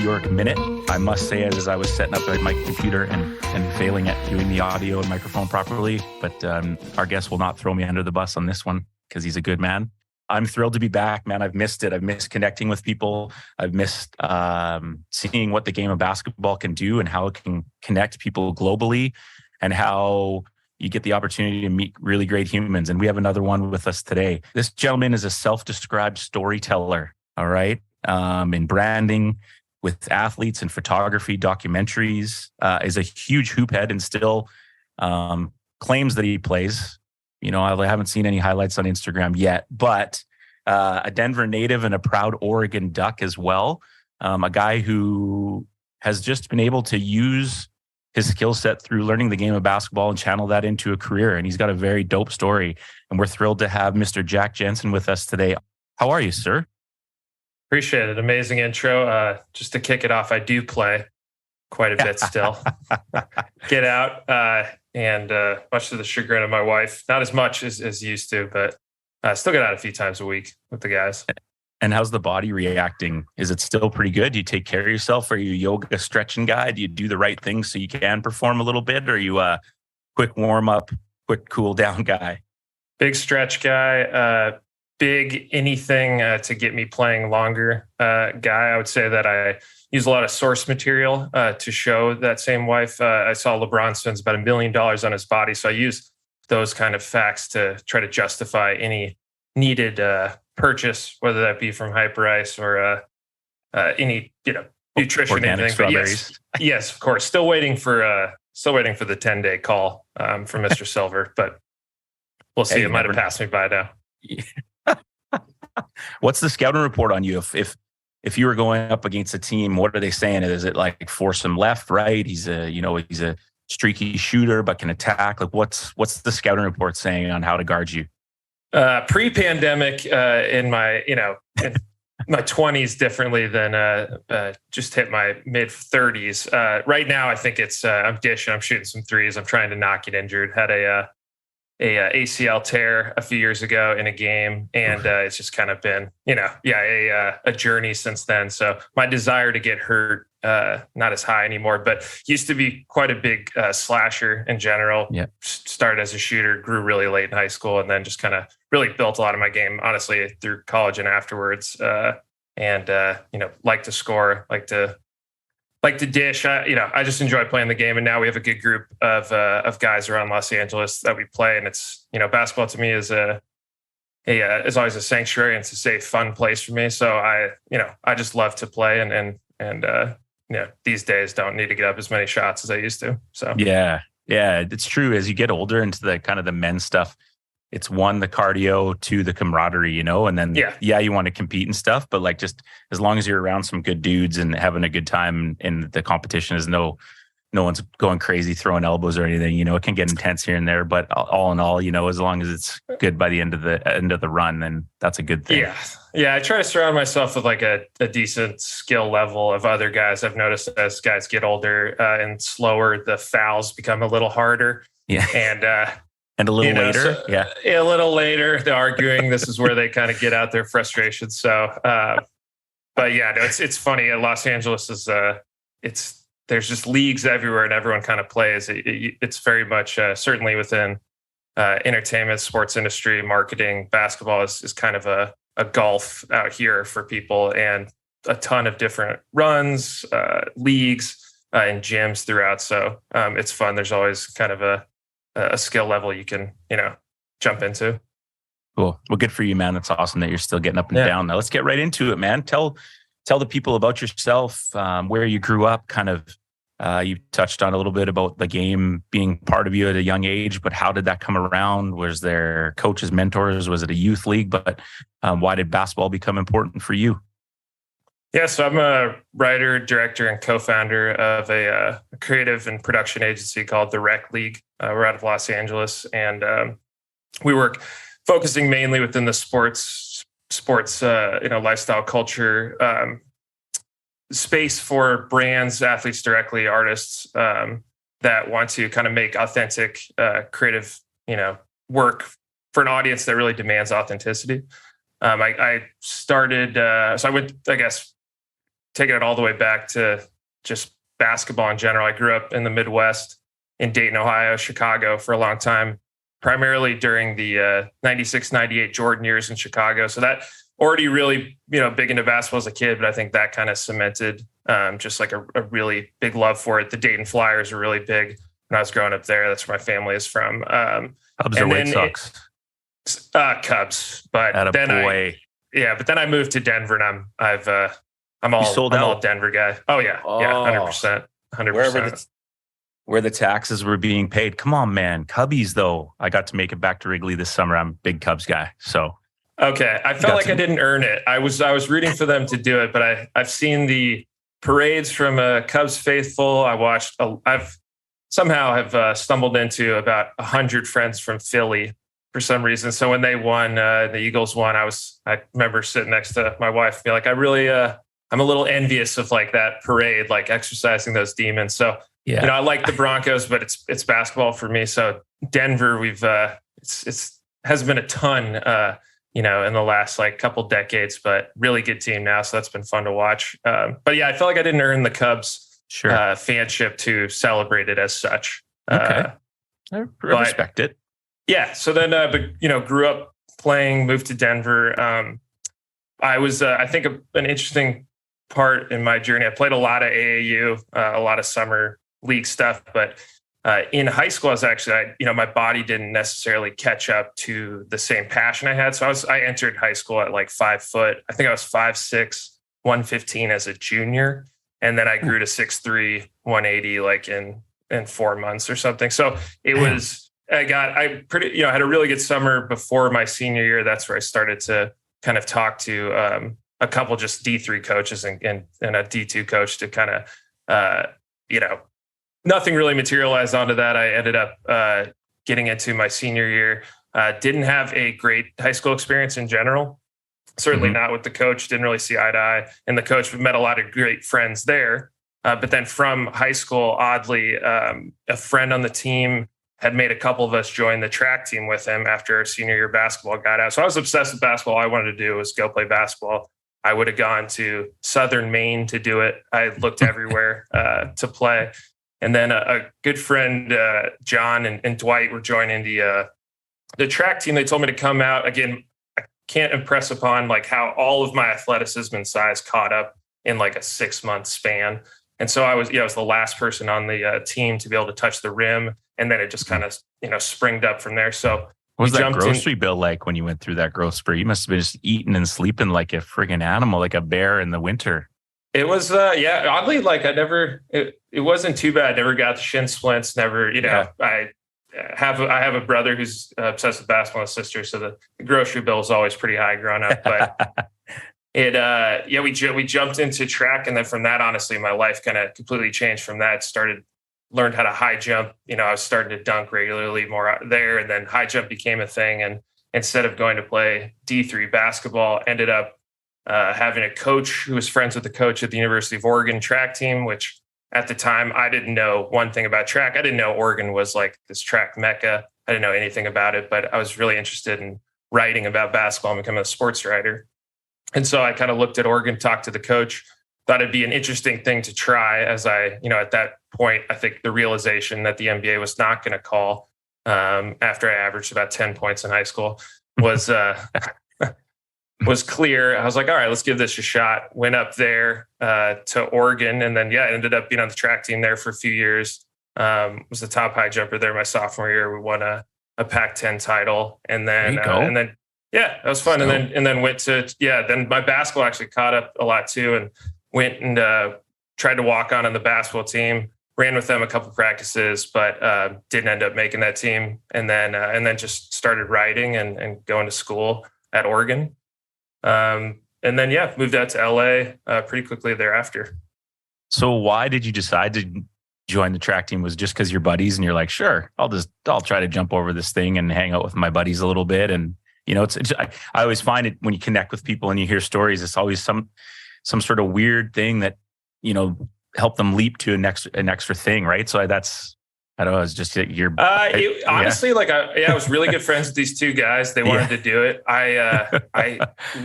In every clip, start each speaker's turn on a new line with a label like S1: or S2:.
S1: York Minute. I must say, as I was setting up my computer and failing at doing the audio and microphone properly, but our guest will not throw me under the bus on this one because he's a good man. I'm thrilled to be back, man. I've missed it. I've missed connecting with people. I've missed seeing what the game of basketball can do and how it can connect people globally and how you get the opportunity to meet really great humans. And we have another one with us today. This gentleman is a self-described storyteller, all right, in branding, with athletes and photography, documentaries, is a huge hoop head and still claims that he plays. You know, I haven't seen any highlights on Instagram yet, but a Denver native and a proud Oregon Duck as well. A guy who has just been able to use his skill set through learning the game of basketball and channel that into a career. And he's got a very dope story. And we're thrilled to have Mr. Jack Jensen with us today. How are you, sir?
S2: Appreciate it. Amazing intro. Just to kick it off, I do play quite a bit still. Get out and much to the chagrin of my wife, not as much as used to, but still get out a few times a week with the guys.
S1: And how's the body reacting? Is it still pretty good? Do you take care of yourself? Are you a yoga stretching guy? Do you do the right things so you can perform a little bit? Or are you a quick warm up, quick cool down guy?
S2: Big stretch guy. Big anything to get me playing longer guy. I would say that I use a lot of source material to show that same wife. I saw LeBron spends about $1 million on his body. So I use those kind of facts to try to justify any needed purchase, whether that be from Hyperice or any, nutrition
S1: organic
S2: anything. But yes, of course. Still waiting for the 10-day call from Mr. Silver, but we'll see. It might have passed me by now.
S1: What's the scouting report on you? If you were going up against a team, what are they saying? Is it like force him left, right? He's a streaky shooter but can attack. Like what's the scouting report saying on how to guard you?
S2: Pre-pandemic, in my in my 20s, differently than just hit my mid 30s. Right now, I think it's I'm dishing. I'm shooting some threes. I'm trying to not get injured. Had a ACL tear a few years ago in a game, and it's just kind of been a journey since then. So my desire to get hurt not as high anymore, but used to be quite a big slasher in general.
S1: Yeah.
S2: Started as a shooter, grew really late in high school, and then just kind of really built a lot of my game, honestly, through college and afterwards. Like to score, like to dish. I just enjoy playing the game, and now we have a good group of guys around Los Angeles that we play, and it's basketball to me is is always a sanctuary, and it's a safe, fun place for me. So I just love to play, and these days don't need to get up as many shots as I used to. So
S1: yeah, it's true. As you get older into the kind of the men's stuff, it's one, the cardio, two, the camaraderie, and then you want to compete and stuff, but like just as long as you're around some good dudes and having a good time, and the competition is no one's going crazy throwing elbows or anything, it can get intense here and there, but all in all, as long as it's good by the end of the run, then that's a good thing.
S2: Yeah. I try to surround myself with like a decent skill level of other guys. I've noticed as guys get older and slower, the fouls become a little harder.
S1: Yeah. And a little later,
S2: a little later, the arguing. This is where they kind of get out their frustration. So, it's funny. Los Angeles is there's just leagues everywhere, and everyone kind of plays. It's very much certainly within entertainment, sports industry, marketing. Basketball is kind of a golf out here for people, and a ton of different runs, leagues, and gyms throughout. So it's fun. There's always kind of a skill level you can, jump into.
S1: Cool. Well, good for you, man. That's awesome that you're still getting up and down. Now let's get right into it, man. Tell the people about yourself, where you grew up, kind of, you touched on a little bit about the game being part of you at a young age, but how did that come around? Was there coaches, mentors? Was it a youth league? But why did basketball become important for you?
S2: Yeah, so I'm a writer, director, and co-founder of a creative and production agency called The Rec League. We're out of Los Angeles, and we work focusing mainly within the sports, lifestyle culture space for brands, athletes directly, artists that want to kind of make authentic, creative, work for an audience that really demands authenticity. I started, so I went, I guess, taking it all the way back to just basketball in general. I grew up in the Midwest in Dayton, Ohio, Chicago for a long time, primarily during the 96, 98 Jordan years in Chicago. So that already really, big into basketball as a kid, but I think that kind of cemented just like a really big love for it. The Dayton Flyers were really big when I was growing up there. That's where my family is from.
S1: Cubs or White Sox?
S2: Cubs. But then but then I moved to Denver, and I'm all Denver guy. Oh yeah. Yeah. 100%. 100%.
S1: Where the taxes were being paid. Come on, man. Cubbies, though. I got to make it back to Wrigley this summer. I'm a big Cubs guy. So
S2: okay. I felt like I didn't earn it. I was rooting for them to do it, but I've seen the parades from Cubs faithful. I've somehow stumbled into about 100 friends from Philly for some reason. So when they won, the Eagles won, I remember sitting next to my wife and be like, I'm a little envious of like that parade, like exercising those demons. So, I like the Broncos, but it's basketball for me. So Denver, it's hasn't been a ton, in the last like couple decades, but really good team now. So that's been fun to watch. But yeah, I felt like I didn't earn the Cubs fanship to celebrate it as such.
S1: Okay. I respect it.
S2: Yeah. So then, grew up playing, moved to Denver. I was, I think an interesting part in my journey. I played a lot of AAU, a lot of summer league stuff, but in high school, I was actually, my body didn't necessarily catch up to the same passion I had. So I entered high school at like 5 foot. I think I was 5'6", 115 as a junior. And then I grew to 6'3", 180, like in 4 months or something. So it was, I had a really good summer before my senior year. That's where I started to kind of talk to a couple just D3 coaches and a D2 coach to kind of, nothing really materialized onto that. I ended up getting into my senior year. Didn't have a great high school experience in general. Certainly not with the coach. Didn't really see eye to eye. And the coach met a lot of great friends there. But then from high school, oddly, a friend on the team had made a couple of us join the track team with him after our senior year basketball got out. So I was obsessed with basketball. All I wanted to do was go play basketball. I would have gone to Southern Maine to do it. I looked everywhere to play. And then a good friend, John and Dwight, were joining the track team. They told me to come out. Again, I can't impress upon like how all of my athleticism and size caught up in like a 6-month span. And so I was the last person on the team to be able to touch the rim. And then it just kind of, springed up from there. So
S1: what was that grocery bill like when you went through that growth spurt? You must have been just eating and sleeping like a friggin' animal, like a bear in the winter.
S2: It was, oddly, like it wasn't too bad. Never got the shin splints, never, I have a brother who's obsessed with basketball and a sister. So the grocery bill is always pretty high growing up, but we jumped into track. And then from that, honestly, my life kind of completely changed from that. Learned how to high jump. I was starting to dunk regularly more out there. And then high jump became a thing. And instead of going to play D3 basketball, ended up having a coach who was friends with the coach at the University of Oregon track team, which at the time I didn't know one thing about track. I didn't know Oregon was like this track mecca. I didn't know anything about it, but I was really interested in writing about basketball and becoming a sports writer. And so I kind of looked at Oregon, talked to the coach, thought it'd be an interesting thing to try as at that point, I think the realization that the NBA was not going to call after I averaged about 10 points in high school was clear. I was like, all right, let's give this a shot. Went up there to Oregon and then, ended up being on the track team there for a few years. Was the top high jumper there my sophomore year. We won a Pac-10 title. And then, that was fun. So, and then went to, then my basketball actually caught up a lot too. And went and tried to walk on the basketball team, ran with them a couple of practices, but didn't end up making that team. And then just started writing and going to school at Oregon. And then, moved out to LA pretty quickly thereafter.
S1: So why did you decide to join the track team? Was it just because you're buddies and you're like, sure, I'll try to jump over this thing and hang out with my buddies a little bit. And, I always find it when you connect with people and you hear stories, it's always some sort of weird thing that, help them leap to an extra thing. Right. So that's I don't know. It's just you're
S2: honestly, like I was really good friends with these two guys. They wanted to do it. I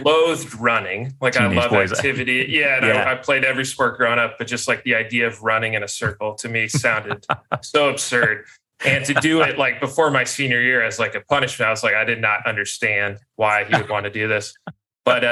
S2: loathed running. Like
S1: Teenage
S2: I love
S1: boys.
S2: activity. Yeah. And I played every sport growing up, but just like the idea of running in a circle to me sounded so absurd. And to do it like before my senior year as like a punishment, I was like, I did not understand why he would want to do this. But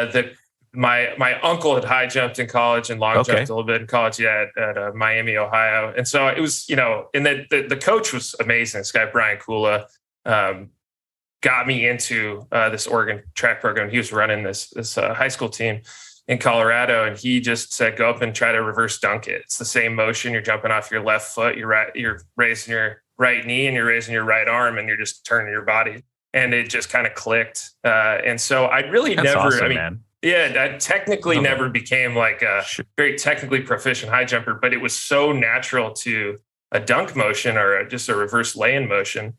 S2: my uncle had high jumped in college and long jumped a little bit in college, at Miami, Ohio. And so it was, and the coach was amazing. This guy, Brian Kula, got me into this Oregon track program. He was running this high school team in Colorado, and he just said, go up and try to reverse dunk it. It's the same motion. You're jumping off your left foot. You're raising your right knee and you're raising your right arm and you're just turning your body. And it just kind of clicked. And so I really
S1: That's
S2: never,
S1: awesome,
S2: I mean,
S1: man.
S2: yeah, I technically never became like a very technically proficient high jumper, but it was so natural to a dunk motion or just a reverse lay-in motion.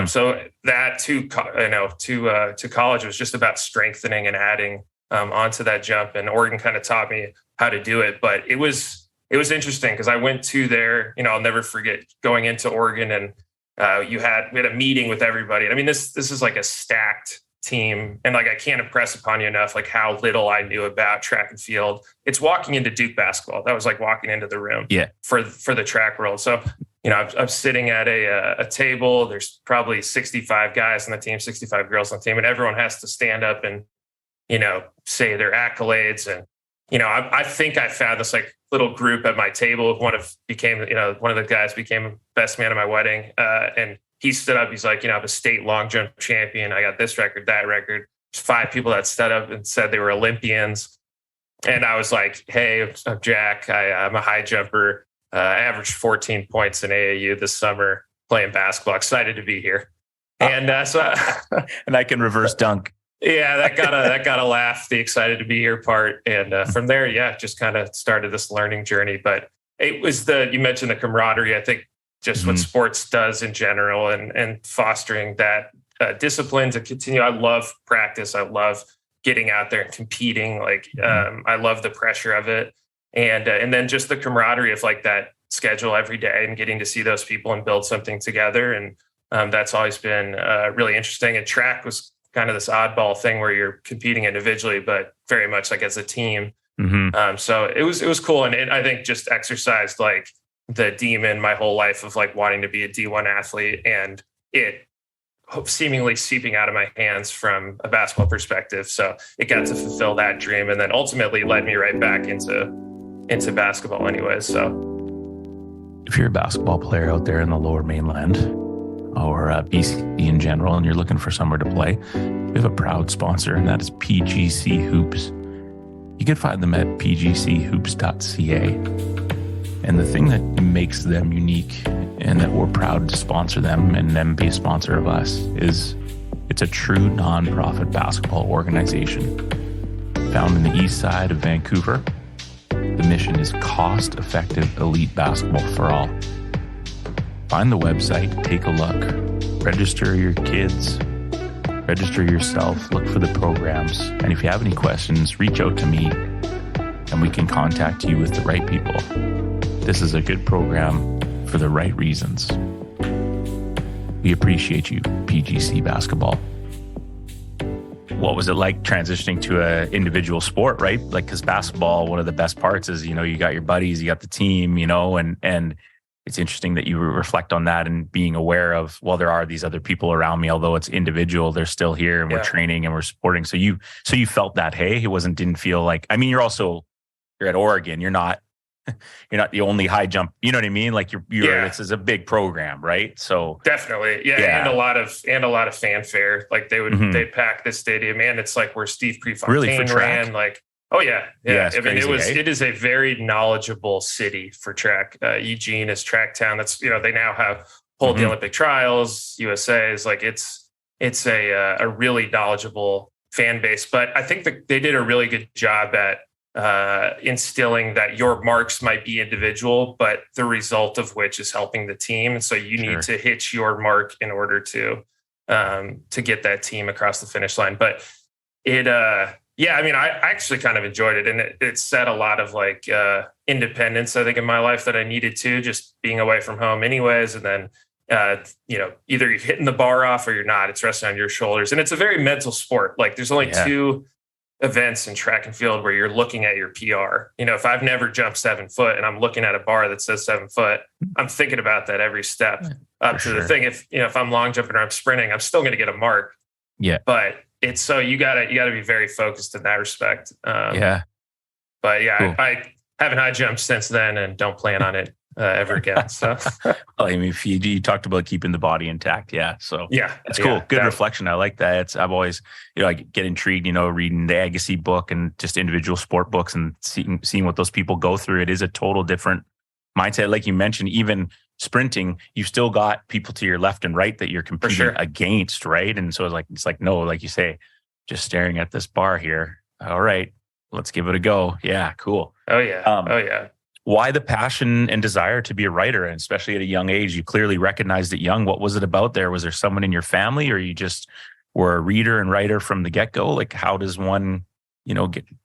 S2: So that to college was just about strengthening and adding onto that jump. And Oregon kind of taught me how to do it. But it was interesting because I went to there, I'll never forget going into Oregon, and we had a meeting with everybody. I mean, this is like a stacked team, and like I can't impress upon you enough like how little I knew about track and field. It's walking into Duke basketball. That was like walking into the room for the track world. So I'm sitting at a table. There's probably 65 guys on the team, 65 girls on the team, and everyone has to stand up and say their accolades. And I think I found this like little group at my table. One of the guys became best man at my wedding, and he stood up. He's like, I'm a state long jump champion. I got this record, that record. There's 5 people that stood up and said they were Olympians. And I was like, hey, I'm Jack. I'm a high jumper. I averaged 14 points in AAU this summer playing basketball. Excited to be here. And
S1: and I can reverse dunk.
S2: Yeah, that got a laugh, the excited to be here part. And from there, just kind of started this learning journey. But it was you mentioned the camaraderie. I think just what sports does in general, and fostering that discipline to continue. I love practice. I love getting out there and competing. Like I love the pressure of it, and then just the camaraderie of like that schedule every day and getting to see those people and build something together. And that's always been really interesting. And track was kind of this oddball thing where you're competing individually, but very much like as a team. So it was cool, and I think just exercised like the demon my whole life of like wanting to be a D1 athlete, and it seemingly seeping out of my hands from a basketball perspective. So it got to fulfill that dream, and then ultimately led me right back into basketball anyways. So
S1: if you're a basketball player out there in the Lower Mainland or BC in general, and you're looking for somewhere to play, we have a proud sponsor, and that is PGC Hoops. You can find them at pgchoops.ca. And the thing that makes them unique, and that we're proud to sponsor them and them be a sponsor of us, is it's a true nonprofit basketball organization found in the east side of Vancouver. The mission is cost-effective elite basketball for all. Find the website, take a look, register your kids, register yourself, look for the programs. And if you have any questions, reach out to me and we can contact you with the right people. This is a good program for the right reasons. We appreciate you, PGC Basketball. What was it like transitioning to an individual sport, right? Like, because basketball, one of the best parts is, you got your buddies, you got the team, and it's interesting that you reflect on that and being aware of, well, there are these other people around me, although it's individual, they're still here and we're training and we're supporting. So you felt that, hey, didn't feel like, I mean, you're at Oregon, you're not the only high jump, you know what I mean? Like this is a big program, right? So
S2: definitely. Yeah. And a lot of fanfare. Like they pack this stadium, and it's like where Steve Prefontaine ran, like, oh yeah. I mean, crazy, it is a very knowledgeable city for track. Eugene is track town. That's, they now have hold the Olympic trials, USA's, like it's a really knowledgeable fan base. But I think that they did a really good job at instilling that your marks might be individual, but the result of which is helping the team. And so you need to hit your mark in order to get that team across the finish line. But Yeah, I mean, I actually kind of enjoyed it, and it set a lot of like independence, I think, in my life that I needed to, just being away from home, anyways. And then, either you're hitting the bar off or you're not. It's resting on your shoulders, and it's a very mental sport. Like, there's only
S1: Yeah.
S2: two events in track and field where you're looking at your PR. If I've never jumped 7 foot and I'm looking at a bar that says 7 foot, I'm thinking about that every step up to the thing. If I'm long jumping or I'm sprinting, I'm still going to get a mark.
S1: Yeah.
S2: But it's so you gotta be very focused in that respect.
S1: Yeah.
S2: But yeah,
S1: Cool.
S2: I haven't high jumped since then and don't plan on it ever again. So
S1: Well, I mean, if you talked about keeping the body intact. Yeah. So
S2: yeah,
S1: that's cool. Good reflection. I like that. I've always, I get intrigued, reading the Agassi book and just individual sport books and seeing what those people go through. It is a total different mindset. Like you mentioned, even sprinting, you still got people to your left and right that you're competing against, right? And so it's like, no, like you say, just staring at this bar here. All right, let's give it a go. Yeah, cool.
S2: Oh yeah.
S1: Why the passion and desire to be a writer, and especially at a young age? You clearly recognized it young. What was it about there? Was there someone in your family, or you just were a reader and writer from the get-go? Like, how does one,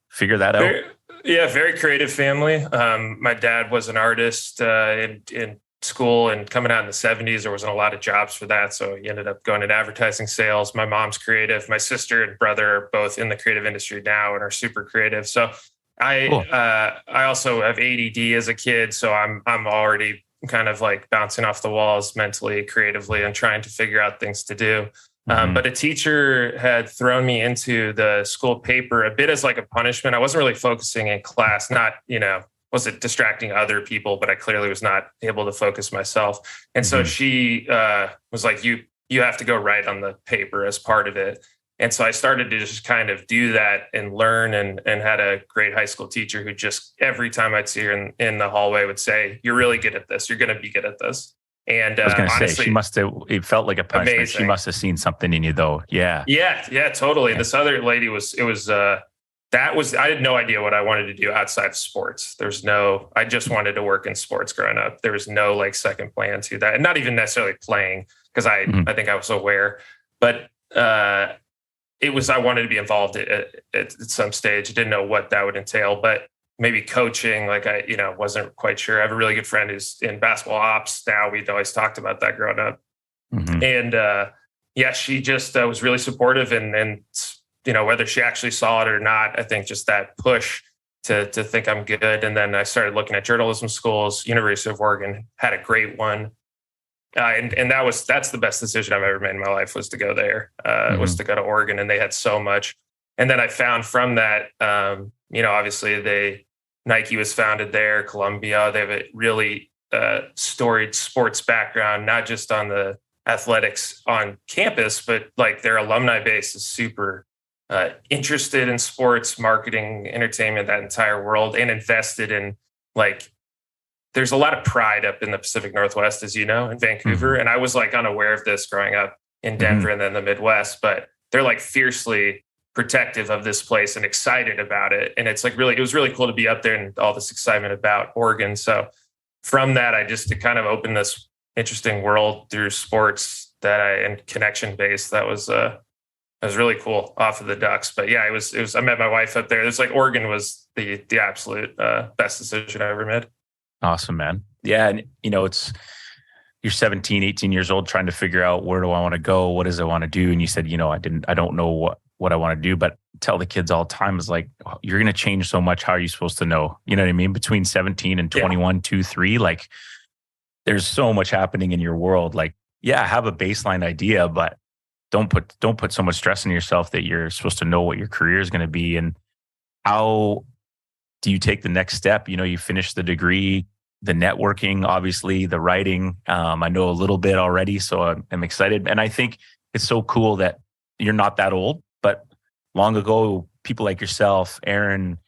S1: figure that out?
S2: Very creative family. My dad was an artist in school, and coming out in the 70s, there wasn't a lot of jobs for that. So he ended up going into advertising sales. My mom's creative. My sister and brother are both in the creative industry now and are super creative. So I also have ADD as a kid. So I'm already kind of like bouncing off the walls mentally, creatively, and trying to figure out things to do. But a teacher had thrown me into the school paper a bit as like a punishment. I wasn't really focusing in class, not, was it distracting other people, but I clearly was not able to focus myself. And so she was like, you have to go write on the paper as part of it. And so I started to just kind of do that and learn, and had a great high school teacher who just every time I'd see her in the hallway would say, "You're really good at this. You're going to be good at this." And
S1: I was going to
S2: honestly,
S1: say, she must have, it felt like a punishment.
S2: Amazing.
S1: She must have seen something in you though. Yeah.
S2: Yeah, totally. Yeah. This other lady I had no idea what I wanted to do outside of sports. I just wanted to work in sports growing up. There was no like second plan to that, and not even necessarily playing, because I think I was aware, but I wanted to be involved at some stage. I didn't know what that would entail, but maybe coaching, like I wasn't quite sure. I have a really good friend who's in basketball ops now. We'd always talked about that growing up. And she just was really supportive, and whether she actually saw it or not, I think just that push to think I'm good. And then I started looking at journalism schools. University of Oregon had a great one. And that's the best decision I've ever made in my life, was to go there, was to go to Oregon, and they had so much. And then I found from that, obviously Nike was founded there, Columbia. They have a really storied sports background, not just on the athletics on campus, but like their alumni base is super interested in sports, marketing, entertainment, that entire world, and invested in like, there's a lot of pride up in the Pacific Northwest, as you know, in Vancouver. And I was like unaware of this growing up in Denver and then the Midwest, but they're like fiercely protective of this place and excited about it. And it's like it was really cool to be up there and all this excitement about Oregon. So from that, it kind of opened this interesting world through sports and connection based. That was really cool off of the Ducks. But yeah, it was, I met my wife up there. It's like Oregon was the absolute best decision I ever made.
S1: Awesome, man. Yeah. And you're 17, 18 years old, trying to figure out, where do I want to go? What does I want to do? And you said, I don't know what I want to do, but tell the kids all the time is like, you're going to change so much. How are you supposed to know? You know what I mean? Between 17 and 21, 2, 3, like there's so much happening in your world. Like, yeah, have a baseline idea, but don't put so much stress on yourself that you're supposed to know what your career is going to be. And how do you take the next step? You finish the degree, the networking, obviously the writing. I know a little bit already, so I'm excited. And I think it's so cool that you're not that old, but long ago, people like yourself, Aaron,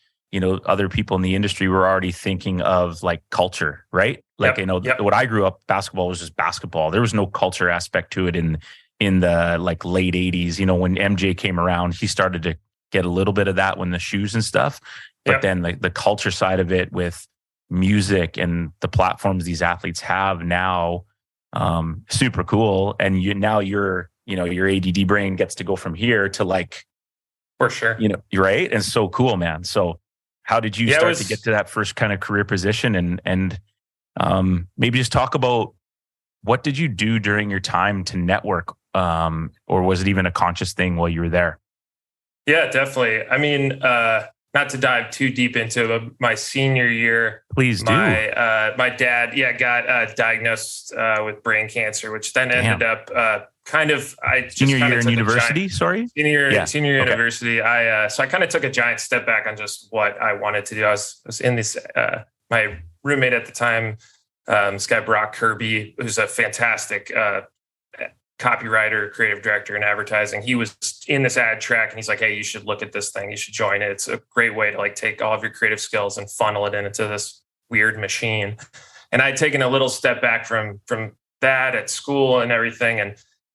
S1: other people in the industry were already thinking of like culture, right? Like, what I grew up, basketball was just basketball. There was no culture aspect to it in the like late 80s. When MJ came around, he started to get a little bit of that when the shoes and stuff. But then the culture side of it with music and the platforms these athletes have now, super cool. And your ADD brain gets to go from here to like
S2: For sure.
S1: You're right. And so cool, man. So how did you start to get to that first kind of career position? And maybe just talk about what did you do during your time to network? Or was it even a conscious thing while you were there?
S2: Yeah, definitely. I mean, not to dive too deep into it, but my senior year,
S1: please do.
S2: My dad, got diagnosed with brain cancer, which then ended up
S1: senior year in university.
S2: Senior university. So I kind of took a giant step back on just what I wanted to do. I was in this. My roommate at the time, this guy Brock Kirby, who's a fantastic copywriter, creative director in advertising. He was in this ad track and he's like, hey, you should look at this thing. You should join it. It's a great way to like take all of your creative skills and funnel it into this weird machine. And I'd taken a little step back from that at school and everything.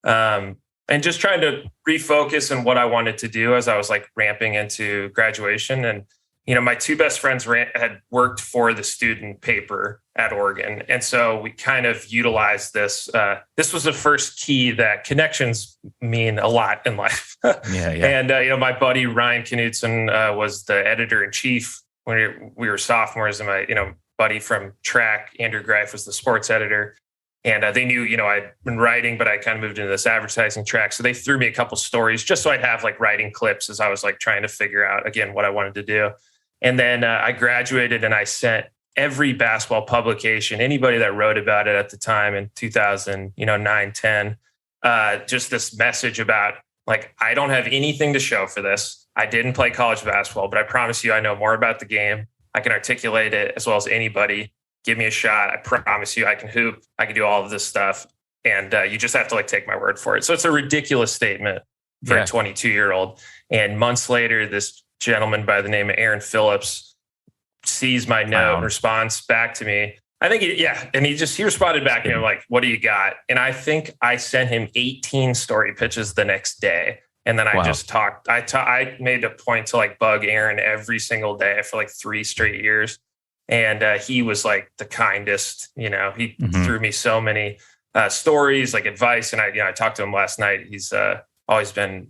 S2: And just trying to refocus on what I wanted to do as I was like ramping into graduation. And, my two best friends had worked for the student paper at Oregon. And so we kind of utilized this. This was the first key that connections mean a lot in life.
S1: Yeah.
S2: And, my buddy, Ryan Knutson, was the editor in chief when we were sophomores. And my, buddy from track, Andrew Greif, was the sports editor. And they knew, I'd been writing, but I kind of moved into this advertising track. So they threw me a couple stories just so I'd have like writing clips as I was like trying to figure out, again, what I wanted to do. And then I graduated and I sent every basketball publication, anybody that wrote about it at the time in 2009, 10, just this message about like, I don't have anything to show for this. I didn't play college basketball, but I promise you, I know more about the game. I can articulate it as well as anybody. Give me a shot. I promise you I can hoop. I can do all of this stuff. And you just have to like take my word for it. So it's a ridiculous statement for a 22-year-old. And months later, this gentleman by the name of Aaron Phillips sees my note and responds back to me. I think, and he responded back, like, what do you got? And I think I sent him 18 story pitches the next day. And then I just talked. I made a point to like bug Aaron every single day for like 3 straight years. And he was like the kindest, he threw me so many stories, like advice. And I talked to him last night. He's always been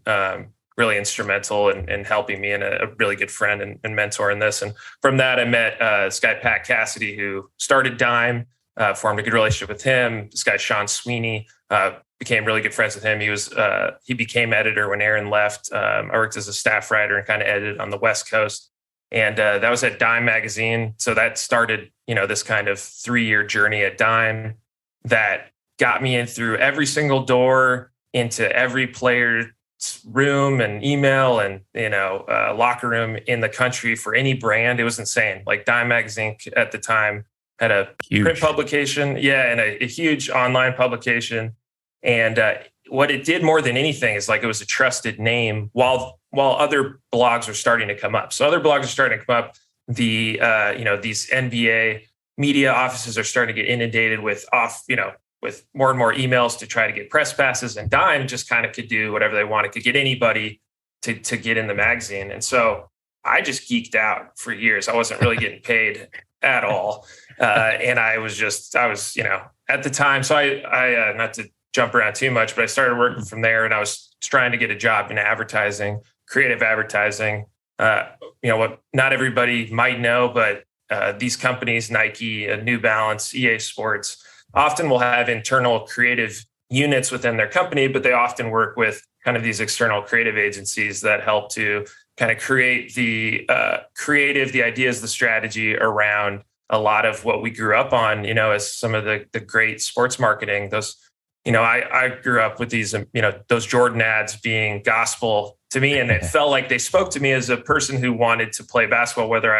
S2: really instrumental in helping me and a really good friend and mentor in this. And from that, I met this guy, Pat Cassidy, who started Dime, formed a good relationship with him. This guy, Sean Sweeney, became really good friends with him. He became editor when Aaron left. I worked as a staff writer and kind of edited on the West Coast. And that was at Dime magazine. So that started, this kind of 3-year journey at Dime that got me in through every single door into every player's room and email and, locker room in the country for any brand. It was insane. Like Dime magazine at the time had a print publication. Yeah. And a huge online publication. And what it did more than anything is like, it was a trusted name while other blogs are starting to come up. So other blogs are starting to come up. These NBA media offices are starting to get inundated with with more and more emails to try to get press passes, and Dime just kind of could do whatever they wanted, could get anybody to get in the magazine. And so I just geeked out for years. I wasn't really getting paid at all. And I was at the time. So I not to jump around too much, but I started working from there and I was trying to get a job in advertising, creative advertising. What not everybody might know, but these companies, Nike, New Balance, EA Sports, often will have internal creative units within their company, but they often work with kind of these external creative agencies that help to kind of create the creative, the ideas, the strategy around a lot of what we grew up on, as some of the great sports marketing. Those, I grew up with these, those Jordan ads being gospel to me. And it felt like they spoke to me as a person who wanted to play basketball, whether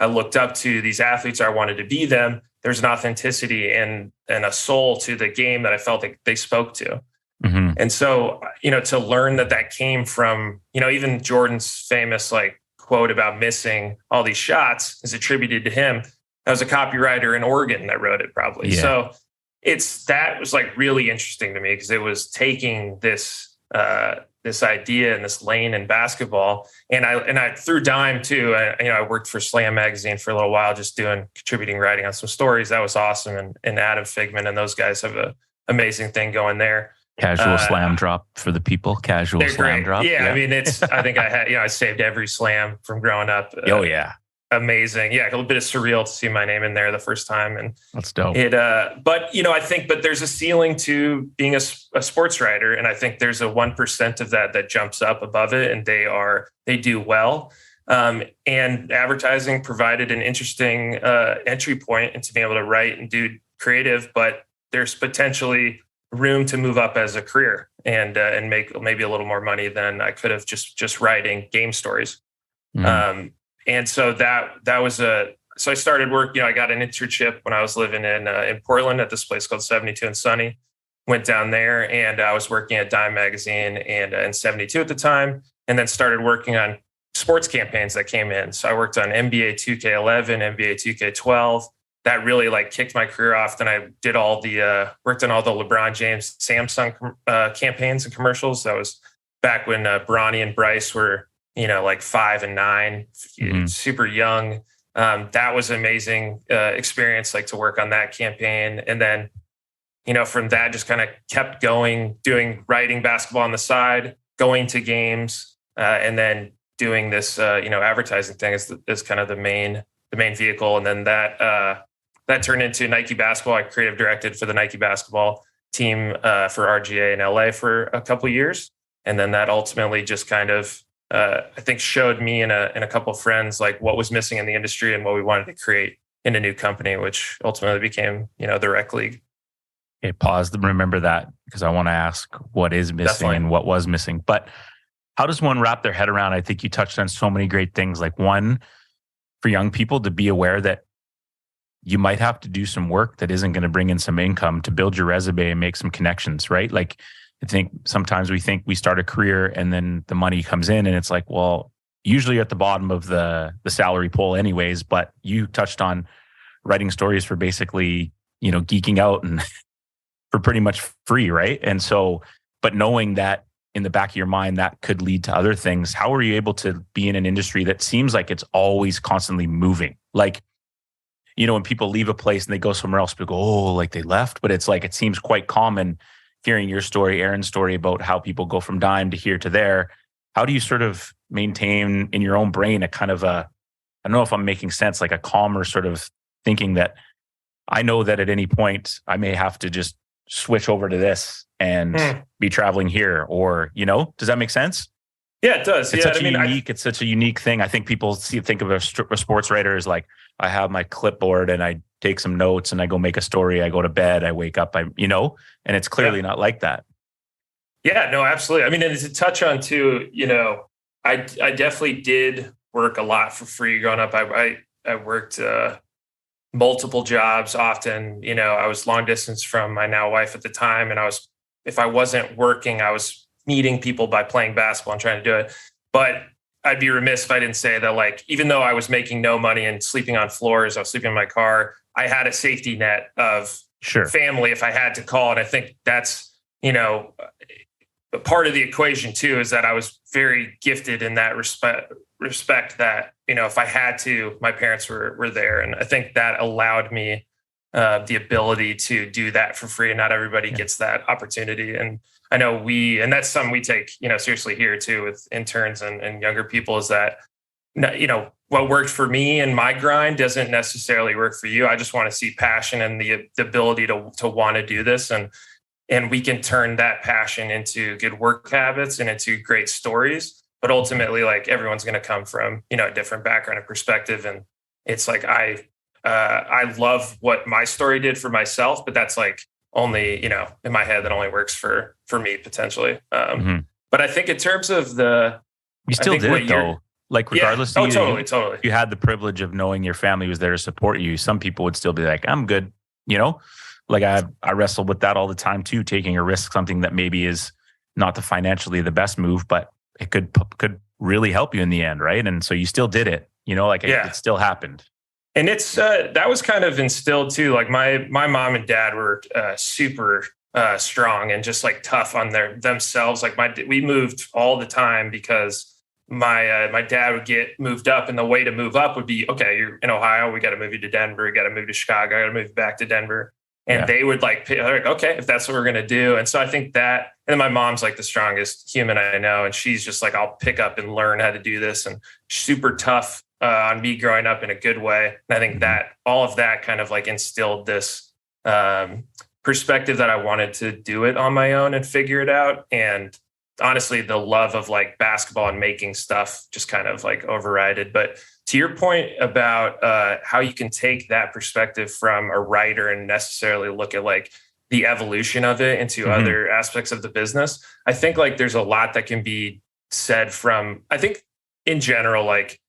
S2: I looked up to these athletes or I wanted to be them. There's an authenticity and a soul to the game that I felt like they spoke to. Mm-hmm. And so, to learn that came from, even Jordan's famous like quote about missing all these shots is attributed to him. That was a copywriter in Oregon that wrote it probably. Yeah. So that was like really interesting to me because it was taking this idea and this lane in basketball. And I through Dime too. I worked for Slam magazine for a little while, just contributing writing on some stories. That was awesome. And Adam Figman and those guys have an amazing thing going there.
S1: Casual slam drop for the people. Casual slam
S2: great.
S1: drop.
S2: Yeah, I mean, I think I saved every slam from growing up.
S1: Oh yeah.
S2: Amazing. Yeah, a little bit of surreal to see my name in there the first time. And
S1: that's dope.
S2: But there's a ceiling to being a sports writer. And I think there's a 1% of that jumps up above it, and they do well. And advertising provided an interesting entry point into being able to write and do creative, but there's potentially room to move up as a career and make maybe a little more money than I could have just writing game stories. Mm. And so that was so I started work, I got an internship when I was living in Portland at this place called 72 and Sunny. Went down there and I was working at Dime Magazine and 72 at the time, and then started working on sports campaigns that came in. So I worked on NBA 2K11, NBA 2K12. That really kicked my career off. Then I did worked on all the LeBron James Samsung campaigns and commercials. That was back when Bronny and Bryce were, 5 and 9, super young. That was an amazing experience, to work on that campaign. And then, from that, just kind of kept going, doing writing basketball on the side, going to games, and then doing this, advertising thing is kind of the main vehicle. And then that turned into Nike basketball. I creative directed for the Nike basketball team for RGA in LA for a couple of years. And then that ultimately just kind of, I think, showed me and a couple of friends what was missing in the industry and what we wanted to create in a new company, which ultimately became, the Rec League.
S1: Okay, pause to remember that, because I want to ask what is missing. Definitely. And what was missing. But how does one wrap their head around? I think you touched on so many great things. One, for young people to be aware that you might have to do some work that isn't going to bring in some income to build your resume and make some connections, right? I think sometimes we think we start a career and then the money comes in and it's well, usually at the bottom of the salary pool anyways, but you touched on writing stories for basically, geeking out and for pretty much free, right? And so, but knowing that in the back of your mind, that could lead to other things. How are you able to be in an industry that seems like it's always constantly moving? When people leave a place and they go somewhere else, people go, they left. But it's it seems quite common hearing your story, Aaron's story, about how people go from Dime to here to there. How do you sort of maintain in your own brain a kind of I don't know if I'm making sense, a calmer sort of thinking that I know that at any point I may have to just switch over to this and be traveling here, or, does that make sense?
S2: Yeah, it does.
S1: It's it's such a unique thing. I think people think of a sports writer as I have my clipboard and I take some notes and I go make a story. I go to bed, I wake up, and it's clearly not like that.
S2: Yeah, no, absolutely. And to touch on too, I definitely did work a lot for free growing up. I worked multiple jobs often. I was long distance from my now wife at the time. And if I wasn't working, I was meeting people by playing basketball and trying to do it. But I'd be remiss if I didn't say that, even though I was making no money and sleeping on floors, I was sleeping in my car, I had a safety net of family if I had to call. And I think that's, part of the equation too, is that I was very gifted in that respect that, if I had to, my parents were there. And I think that allowed me the ability to do that for free. And not everybody gets that opportunity. And I know and that's something we take, seriously here too with interns and younger people, is that, what worked for me and my grind doesn't necessarily work for you. I just want to see passion and the ability to want to do this. And we can turn that passion into good work habits and into great stories. But ultimately, everyone's going to come from, a different background and perspective. And it's I love what my story did for myself, but that's only, in my head, that only works for me potentially. But I think in terms of
S1: you still did it though. Regardless,
S2: totally.
S1: You had the privilege of knowing your family was there to support you. Some people would still be I'm good. I wrestle with that all the time too, taking a risk, something that maybe is not financially the best move, but it could really help you in the end. Right. And so you still did it, it still happened.
S2: And it's, that was kind of instilled too. My mom and dad were super strong and just tough on themselves. We moved all the time because my dad would get moved up, and the way to move up would be, okay, you're in Ohio, we got to move you to Denver, we got to move to Chicago, I got to move back to Denver. And they would like, okay, if that's what we're going to do. And so I think that, and my mom's like the strongest human I know. And she's just like, I'll pick up and learn how to do this, and super tough on me growing up in a good way. And I think that all of that kind of like instilled this perspective that I wanted to do it on my own and figure it out. And honestly, the love of like basketball and making stuff just kind of like overrided. But to your point about how you can take that perspective from a writer and necessarily look at like the evolution of it into other aspects of the business, I think like there's a lot that can be said from, I think in general, like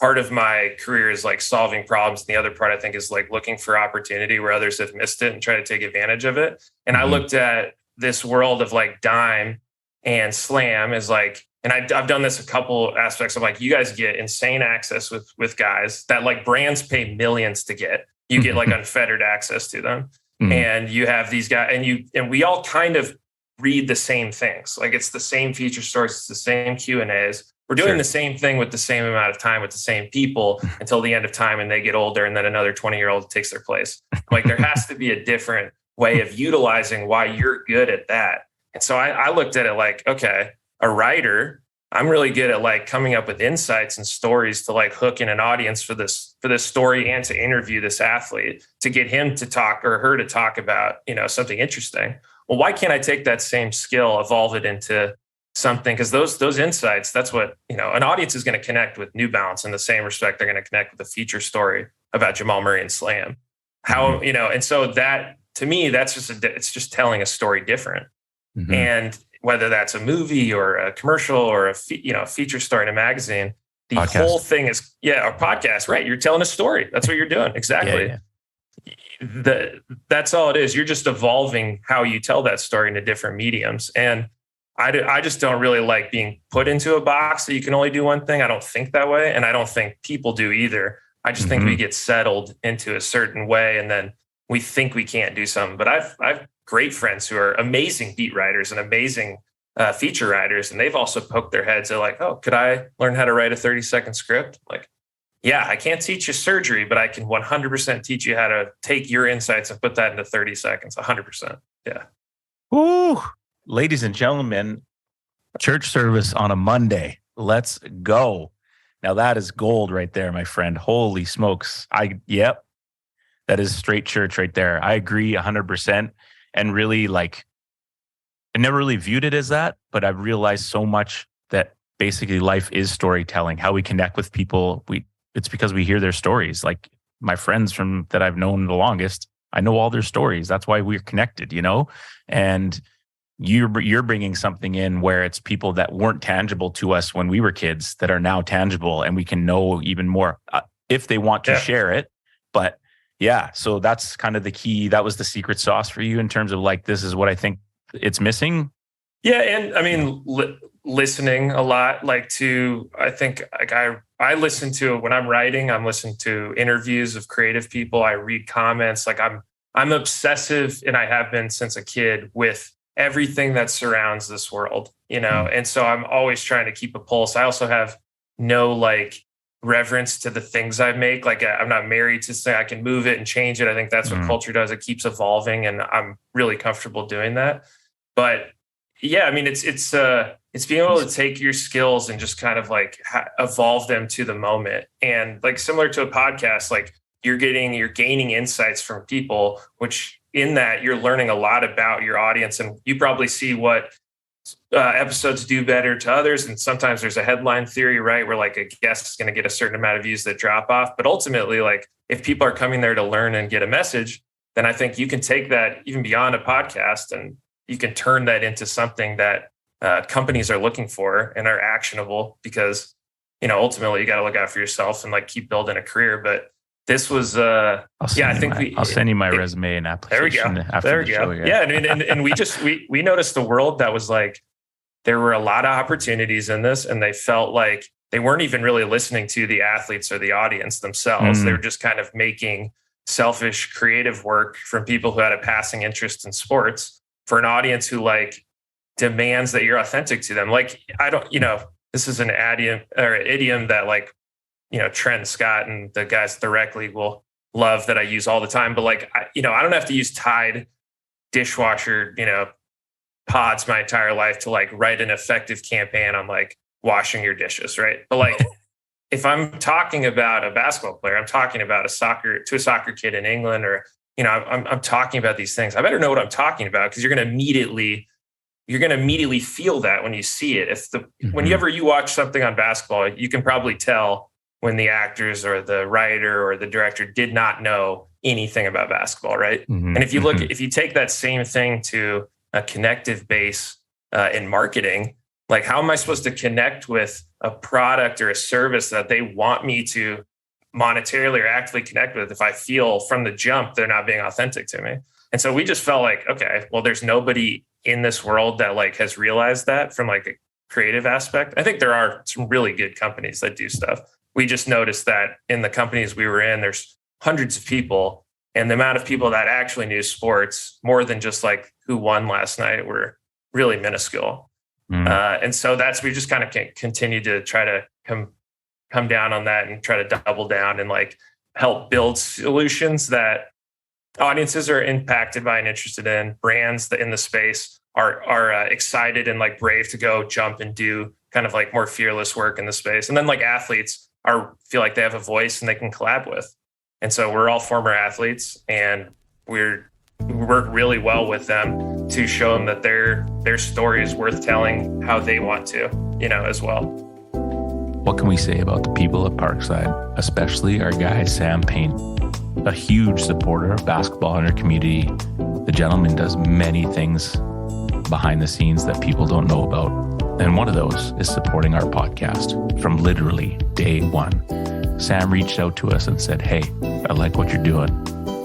S2: part of my career is like solving problems. And the other part I think is like looking for opportunity where others have missed it and try to take advantage of it. And I looked at this world of like dime and slam as like, and I've done this a couple aspects of like, you guys get insane access with guys that like brands pay millions to get. You get like unfettered access to them. And you have these guys, and we all kind of read the same things. Like it's the same feature stories, it's the same Q&As. We're doing the same thing with the same amount of time with the same people until the end of time, and they get older, and then another 20-year-old takes their place. Like there has to be a different way of utilizing why you're good at that. And so I looked at it like, okay, a writer, I'm really good at like coming up with insights and stories to like hook in an audience for this story and to interview this athlete to get him to talk or her to talk about, something interesting. Well, why can't I take that same skill, evolve it into something? Because those insights, that's what, an audience is going to connect with New Balance in the same respect they're going to connect with a feature story about Jamal Murray and slam. And so that, to me, it's just telling a story different. And whether that's a movie or a commercial or a feature story in a magazine, the podcast. Whole thing is, a podcast, right? You're telling a story. That's what you're doing. Exactly. That's all it is. You're just evolving how you tell that story into different mediums. And I just don't really like being put into a box that you can only do one thing. I don't think that way. And I don't think people do either. I just think we get settled into a certain way, and then we think we can't do something. But I've great friends who are amazing beat writers and amazing feature writers. And they've also poked their heads. They're like, oh, could I learn how to write a 30-second script? Like, yeah, I can't teach you surgery, but I can 100% teach you how to take your insights and put that into 30 seconds. 100%. Yeah.
S1: Ooh, ladies and gentlemen, church service on a Monday. Let's go. Now that is gold right there, my friend. Holy smokes. That is straight church right there. I agree 100%. And really, like, I never really viewed it as that, but I've realized so much that basically life is storytelling. How we connect with people, it's because we hear their stories. Like my friends that I've known the longest, I know all their stories. That's why we're connected, And you're bringing something in where it's people that weren't tangible to us when we were kids that are now tangible, and we can know even more if they want to share it. But so that's kind of the key. That was the secret sauce for you in terms of like, this is what I think it's missing. Yeah.
S2: And I mean, listening a lot, I listen to, when I'm writing, I'm listening to interviews of creative people. I read comments. Like I'm obsessive, and I have been since a kid, with everything that surrounds this world, And so I'm always trying to keep a pulse. I also have no reverence to the things I make. Like I'm not married to say I can move it and change it. I think that's what culture does. It keeps evolving, and I'm really comfortable doing that. But yeah, I mean, it's being able to take your skills and just kind of evolve them to the moment. And similar to a podcast, you're gaining insights from people, which in that you're learning a lot about your audience, and you probably see what episodes do better to others. And sometimes there's a headline theory, right? Where a guest is going to get a certain amount of views that drop off. But ultimately, if people are coming there to learn and get a message, then I think you can take that even beyond a podcast, and you can turn that into something that companies are looking for and are actionable, because, ultimately you got to look out for yourself and keep building a career. But this was, I'll
S1: send you my resume and application.
S2: There we go. Yeah. And we noticed the world that was there were a lot of opportunities in this, and they felt like they weren't even really listening to the athletes or the audience themselves. They were just kind of making selfish, creative work from people who had a passing interest in sports for an audience who demands that you're authentic to them. This is an idiom that Trent Scott and the guys at the Rec League will love that I use all the time. But like, I don't have to use Tide dishwasher, pods my entire life to like write an effective campaign on like washing your dishes, right? But like, if I'm talking about a basketball player, I'm talking about a soccer kid in England, or I'm talking about these things. I better know what I'm talking about, because you're going to immediately feel that when you see it. Whenever you watch something on basketball, you can probably tell when the actors or the writer or the director did not know anything about basketball, right? And if you take that same thing to a connective base in marketing, like, how am I supposed to connect with a product or a service that they want me to monetarily or actively connect with if I feel from the jump they're not being authentic to me? And so we just felt like, okay, well, there's nobody in this world that like has realized that from like a creative aspect. I think there are some really good companies that do stuff. We just noticed that in the companies we were in, there's hundreds of people, and the amount of people that actually knew sports more than just like who won last night were really minuscule. And so we just kind of continue to try to come down on that and try to double down and like help build solutions that audiences are impacted by and interested in. Brands that in the space are excited and like brave to go jump and do kind of like more fearless work in the space. And then like athletes feel like they have a voice and they can collab with. And so we're all former athletes, and we work really well with them to show them that their story is worth telling how they want to, as well.
S1: What can we say about the people at Parkside, especially our guy, Sam Payne? A huge supporter of basketball in our community. The gentleman does many things behind the scenes that people don't know about. And one of those is supporting our podcast from literally day one. Sam reached out to us and said, "Hey, I like what you're doing.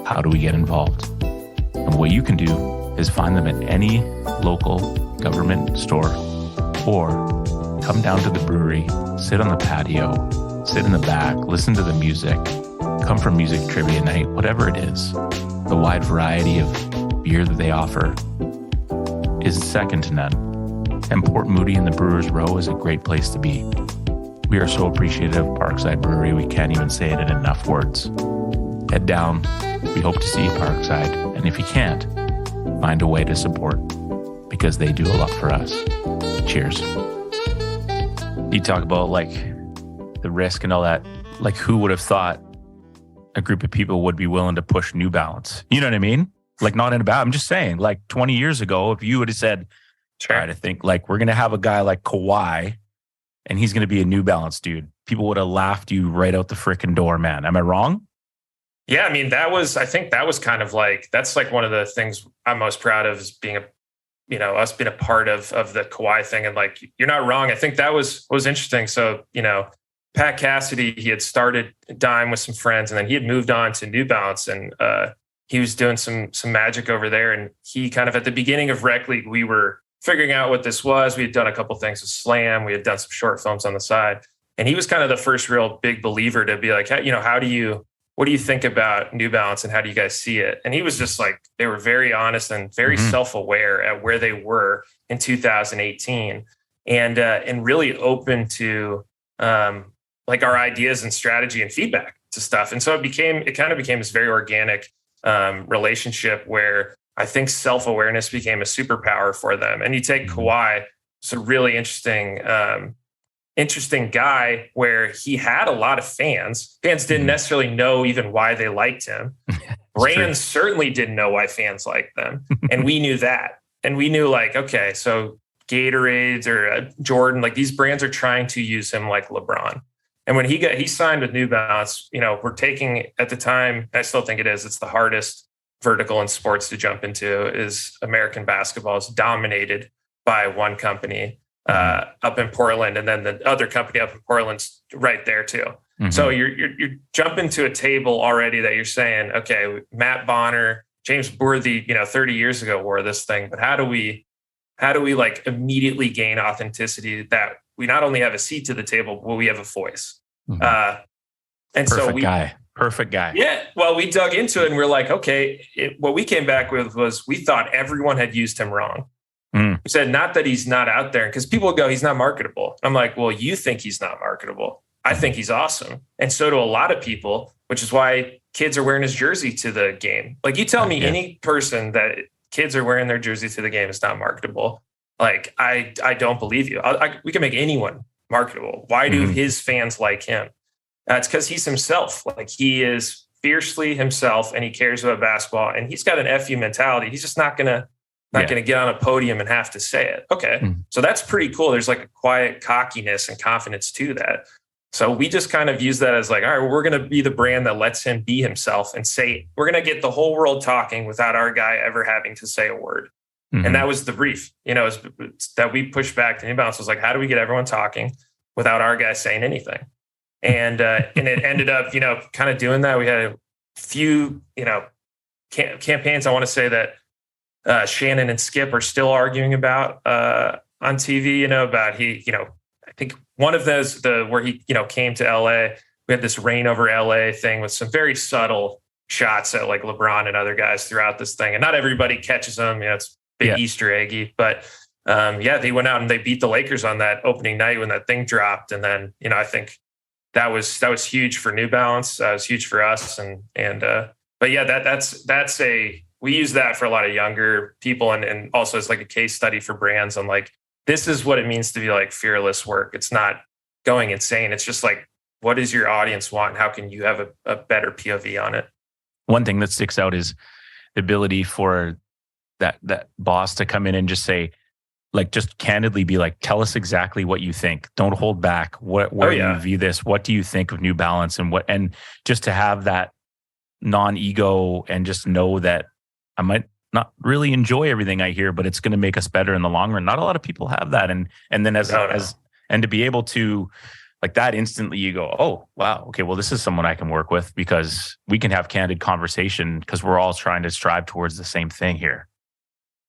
S1: How do we get involved?" And what you can do is find them at any local government store, or come down to the brewery, sit on the patio, sit in the back, listen to the music, come for music trivia night, whatever it is. The wide variety of beer that they offer is second to none. And Port Moody in the Brewers Row is a great place to be. We are so appreciative of Parkside Brewery, we can't even say it in enough words. Head down. We hope to see you Parkside. And if you can't, find a way to support, because they do a lot for us. Cheers. You talk about like the risk and all that. Like, who would have thought a group of people would be willing to push New Balance? You know what I mean? Like, not in a bad, I'm just saying, like 20 years ago, if you would have said, try to think like, we're going to have a guy like Kawhi and he's going to be a New Balance dude, people would have laughed you right out the freaking door, man. Am I wrong?
S2: Yeah. I mean, I think that was kind of like, that's like one of the things I'm most proud of, is being us being a part of the Kawhi thing. And like, you're not wrong. I think that was interesting. So, Pat Cassidy, he had started Dime with some friends, and then he had moved on to New Balance, and he was doing some magic over there. And he kind of, at the beginning of Rec League, we were figuring out what this was. We had done a couple things with Slam. We had done some short films on the side. And he was kind of the first real big believer to be like, what do you think about New Balance and how do you guys see it? And he was just like, they were very honest and very self-aware at where they were in 2018, and really open to like our ideas and strategy and feedback to stuff. And so it kind of became this very organic relationship where I think self-awareness became a superpower for them. And you take Kawhi, it's a really interesting guy, where he had a lot of fans. Fans didn't necessarily know even why they liked him. Brands certainly didn't know why fans liked them. And we knew that. And we knew like, okay, so Gatorades or Jordan, like these brands are trying to use him like LeBron. And when he signed with New Balance, we're taking, at the time, I still think it's the hardest vertical in sports to jump into, is American basketball is dominated by one company up in Portland, and then the other company up in Portland's right there too. So you're jumping to a table already that you're saying, okay, Matt Bonner, James Worthy, 30 years ago wore this thing, but how do we like immediately gain authenticity that we not only have a seat to the table, but we have a voice.
S1: Perfect guy.
S2: Yeah. Well, we dug into it and we're like, okay, what we came back with was we thought everyone had used him wrong. We said, not that he's not out there, because people would go, he's not marketable. I'm like, well, you think he's not marketable. I think he's awesome. And so do a lot of people, which is why kids are wearing his jersey to the game. Like, you tell me any person that kids are wearing their jersey to the game is not marketable. Like, I don't believe you. We can make anyone marketable. Why do his fans like him? It's because he's himself. Like, he is fiercely himself, and he cares about basketball, and he's got an FU mentality. He's just not gonna get on a podium and have to say it. Okay. So that's pretty cool. There's like a quiet cockiness and confidence to that. So we just kind of use that as like, all right, well, we're going to be the brand that lets him be himself and say, we're going to get the whole world talking without our guy ever having to say a word. And that was the brief, that we pushed back to New Balance, was like, how do we get everyone talking without our guy saying anything? And it ended up, kind of doing that. We had a few, campaigns. I want to say that Shannon and Skip are still arguing about on TV, about I think one of those, where he, came to LA, we had this Reign Over LA thing with some very subtle shots at like LeBron and other guys throughout this thing. And not everybody catches them. It's big Easter eggy, but they went out and they beat the Lakers on that opening night when that thing dropped. And then, I think that was huge for New Balance. That was huge for us. But yeah, we use that for a lot of younger people. And also it's like a case study for brands on like, this is what it means to be like fearless work. It's not going insane. It's just like, what does your audience want? And how can you have a better POV on it?
S1: One thing that sticks out is the ability for that boss to come in and just say, like, just candidly be like, tell us exactly what you think. Don't hold back. Where do you view this? What do you think of New Balance? And just to have that non-ego and just know that I might not really enjoy everything I hear, but it's going to make us better in the long run. Not a lot of people have that. And then as to be able to like that instantly, you go, oh, wow. Okay. Well, this is someone I can work with because we can have candid conversation because we're all trying to strive towards the same thing here.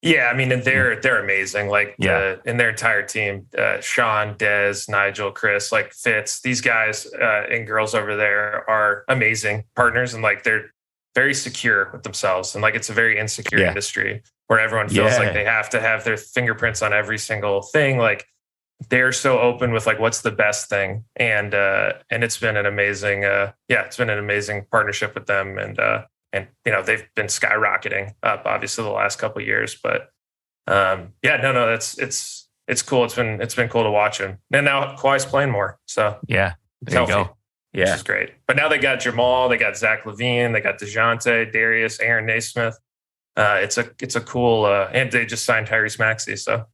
S2: Yeah. I mean, and they're amazing. Like in their entire team, Sean, Dez, Nigel, Chris, like Fitz, these guys and girls over there are amazing partners. And like, they're very secure with themselves. And like, it's a very insecure industry where everyone feels like they have to have their fingerprints on every single thing. Like, they're so open with like, what's the best thing. And it's been an amazing, partnership with them. And they've been skyrocketing up obviously the last couple of years, but it's cool. It's been cool to watch him. And now Kawhi's playing more. So
S1: there you go.
S2: Yeah. Which is great. But now they got Jamal, they got Zach LaVine, they got DeJounte, Darius, Aaron Naismith. It's a cool, and they just signed Tyrese Maxey. So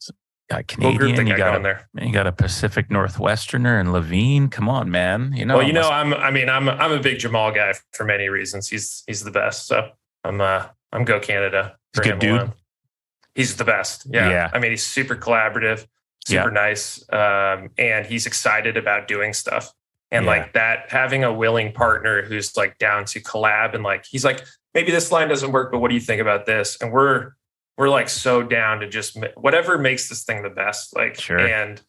S1: got Canadian, you got a Pacific Northwesterner and LaVine. Come on, man.
S2: I'm a big Jamal guy for many reasons. He's the best. So I'm go Canada.
S1: He's a good dude.
S2: Alone. He's the best. Yeah. I mean, he's super collaborative, super nice. And he's excited about doing stuff. And like that, having a willing partner who's like down to collab and like, he's like, maybe this line doesn't work, but what do you think about this? And we're like so down to just whatever makes this thing the best. Like, and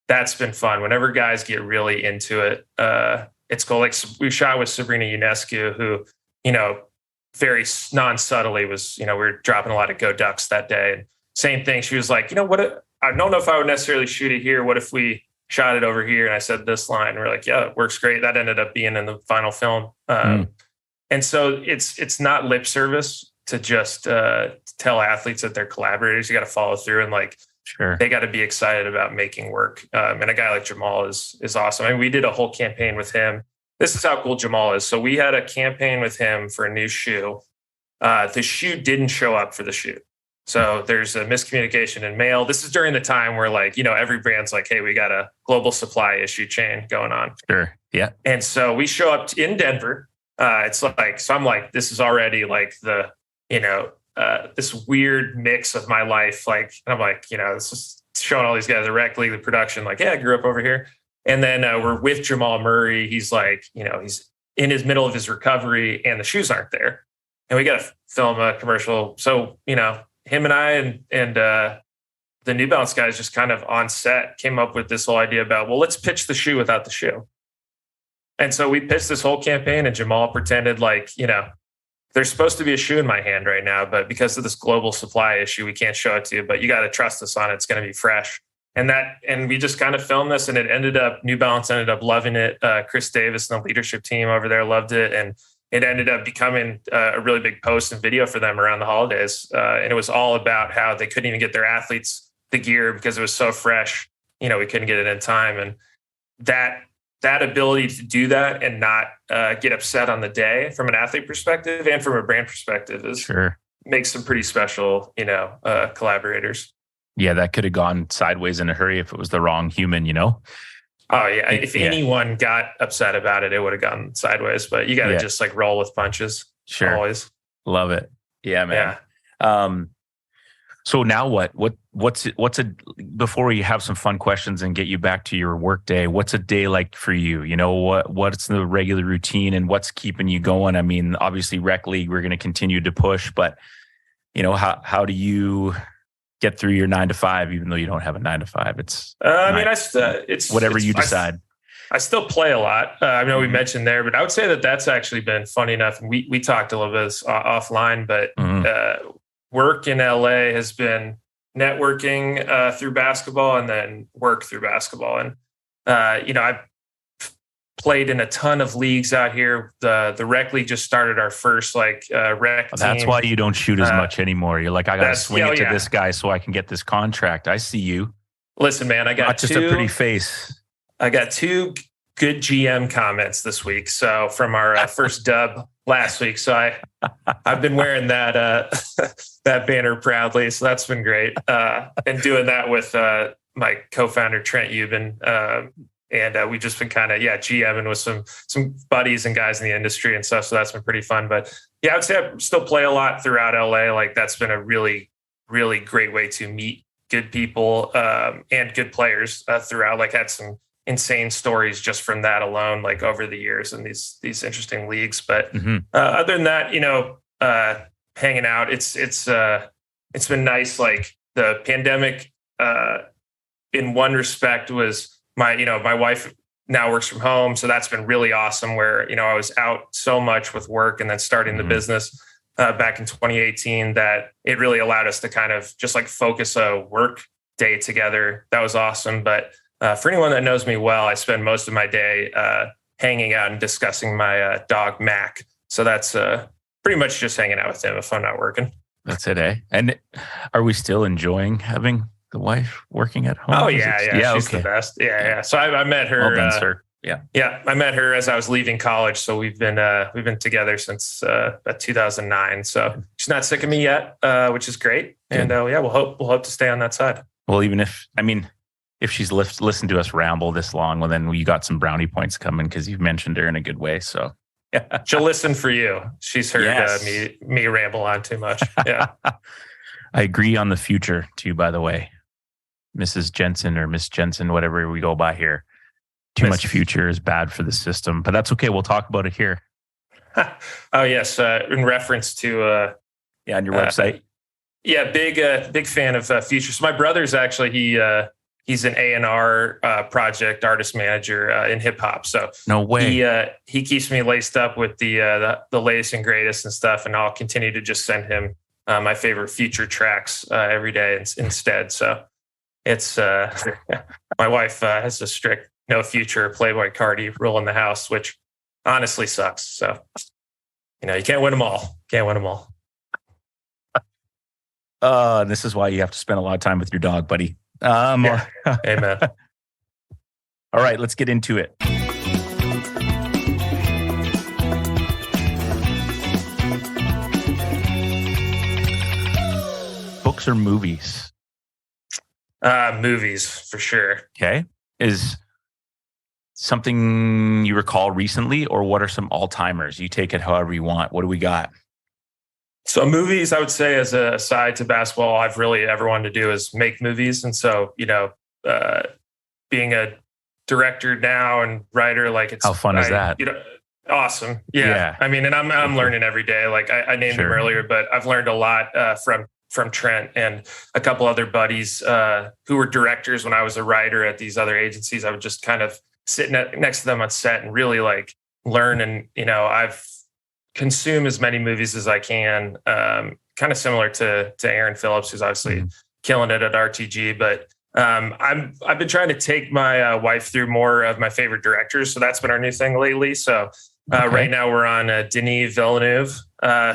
S2: that's been fun. Whenever guys get really into it, it's cool. Like we shot with Sabrina Ionescu, who, very non-subtly was, we were dropping a lot of Go Ducks that day. And same thing. She was like, I don't know if I would necessarily shoot it here. What if we shot it over here? And I said this line. And we're like, yeah, it works great. That ended up being in the final film. And so it's not lip service to just tell athletes that they're collaborators. You got to follow through and like, they got to be excited about making work. And a guy like Jamal is awesome. I mean, we did a whole campaign with him. This is how cool Jamal is. So we had a campaign with him for a new shoe. The shoe didn't show up for the shoot. So there's a miscommunication in mail. This is during the time where like, every brand's like, hey, we got a global supply issue chain going on.
S1: Sure. Yeah.
S2: And so we show up in Denver. It's like, so I'm like, this is already like the, this weird mix of my life. Like, and I'm like, this is showing all these guys at Rec League, the production, like, yeah, I grew up over here. And then we're with Jamal Murray. He's like, he's in his middle of his recovery and the shoes aren't there. And we got to film a commercial. So, him and I and the New Balance guys just kind of on set came up with this whole idea about, well, let's pitch the shoe without the shoe. And so we pitched this whole campaign and Jamal pretended like, there's supposed to be a shoe in my hand right now, but because of this global supply issue, we can't show it to you, but you got to trust us on it. It's going to be fresh. and we just kind of filmed this, and New Balance ended up loving it. Chris Davis and the leadership team over there loved it. And it ended up becoming a really big post and video for them around the holidays. And it was all about how they couldn't even get their athletes the gear because it was so fresh. We couldn't get it in time. And that ability to do that and not get upset on the day from an athlete perspective and from a brand perspective makes some pretty special, collaborators.
S1: Yeah, that could have gone sideways in a hurry if it was the wrong human,
S2: Oh yeah. If anyone got upset about it, it would have gone sideways, but you got to just like roll with punches.
S1: Sure.
S2: Always.
S1: Love it. Yeah, man. Yeah. So now what? Before we have some fun questions and get you back to your work day, what's a day like for you? What's the regular routine and what's keeping you going? I mean, obviously rec league, we're going to continue to push, but how do you get through your 9 to 5, even though you don't have a 9 to 5? It's whatever you decide.
S2: I still play a lot. I know we mentioned there, but I would say that's actually been funny enough. And we talked a little bit offline, but work in LA has been networking through basketball and then work through basketball. And, I've played in a ton of leagues out here. The rec league just started our first rec team.
S1: That's why you don't shoot as much anymore. You're like, I got to swing it to this guy so I can get this contract. I see you.
S2: Listen, man, I got
S1: not just a pretty face.
S2: I got 2 good GM comments this week. So from our first dub last week. So I've been wearing that banner proudly. So that's been great. And doing that with my co-founder, Trent Euban. And we've just been kind of, GMing with some buddies and guys in the industry and stuff. So that's been pretty fun. But yeah, I would say I still play a lot throughout LA. Like that's been a really, really great way to meet good people and good players throughout. Like had some insane stories just from that alone, like over the years in these interesting leagues. But other than that, hanging out, it's been nice. Like the pandemic, in one respect was my wife now works from home. So that's been really awesome where, I was out so much with work and then starting the business back in 2018 that it really allowed us to kind of just like focus a work day together. That was awesome. But for anyone that knows me well, I spend most of my day hanging out and discussing my dog, Mac. So that's pretty much just hanging out with him if I'm not working.
S1: That's it, eh? And are we still enjoying having the wife working at home?
S2: Oh, yeah. She's the best. Yeah. So I met her.
S1: Well done, sir. Yeah.
S2: Yeah. I met her as I was leaving college. So we've been together since 2009. So she's not sick of me yet, which is great. Good. And we'll hope to stay on that side.
S1: Well, even if she's listened to us ramble this long, well, then you got some brownie points coming because you've mentioned her in a good way. So
S2: yeah, she'll listen for you. She's heard me ramble on too much. Yeah.
S1: I agree on the future too, by the way. Mrs. Jensen or Miss Jensen, whatever we go by here. Too much future is bad for the system, but that's okay. We'll talk about it here.
S2: Oh, yes. In reference to...
S1: on your website.
S2: Yeah, big fan of future. So my brother's actually, he's an A&R project artist manager in hip hop. So
S1: no way.
S2: He keeps me laced up with the latest and greatest and stuff. And I'll continue to just send him my favorite future tracks every day instead. So it's my wife has a strict no future Playboy Cardi rule in the house, which honestly sucks. So, you can't win them all.
S1: This is why you have to spend a lot of time with your dog, buddy.
S2: Amen.
S1: All right, let's get into it. Books or movies?
S2: Movies for sure.
S1: Okay. Is something you recall recently, or what are some all-timers? You take it however you want. What do we got?
S2: So movies, I would say, as a side to basketball, I've really ever wanted to do is make movies. And so, being a director now and writer, like it's...
S1: How fun is that?
S2: Awesome. Yeah. I mean, and I'm learning every day. Like I named him earlier, but I've learned a lot from Trent and a couple other buddies who were directors when I was a writer at these other agencies. I would just kind of sit next to them on set and really like learn. And, I've consumed as many movies as I can, kind of similar to Aaron Phillips, who's obviously killing it at RTG. But I've been trying to take my wife through more of my favorite directors, so that's been our new thing lately. So right now we're on Denis Villeneuve,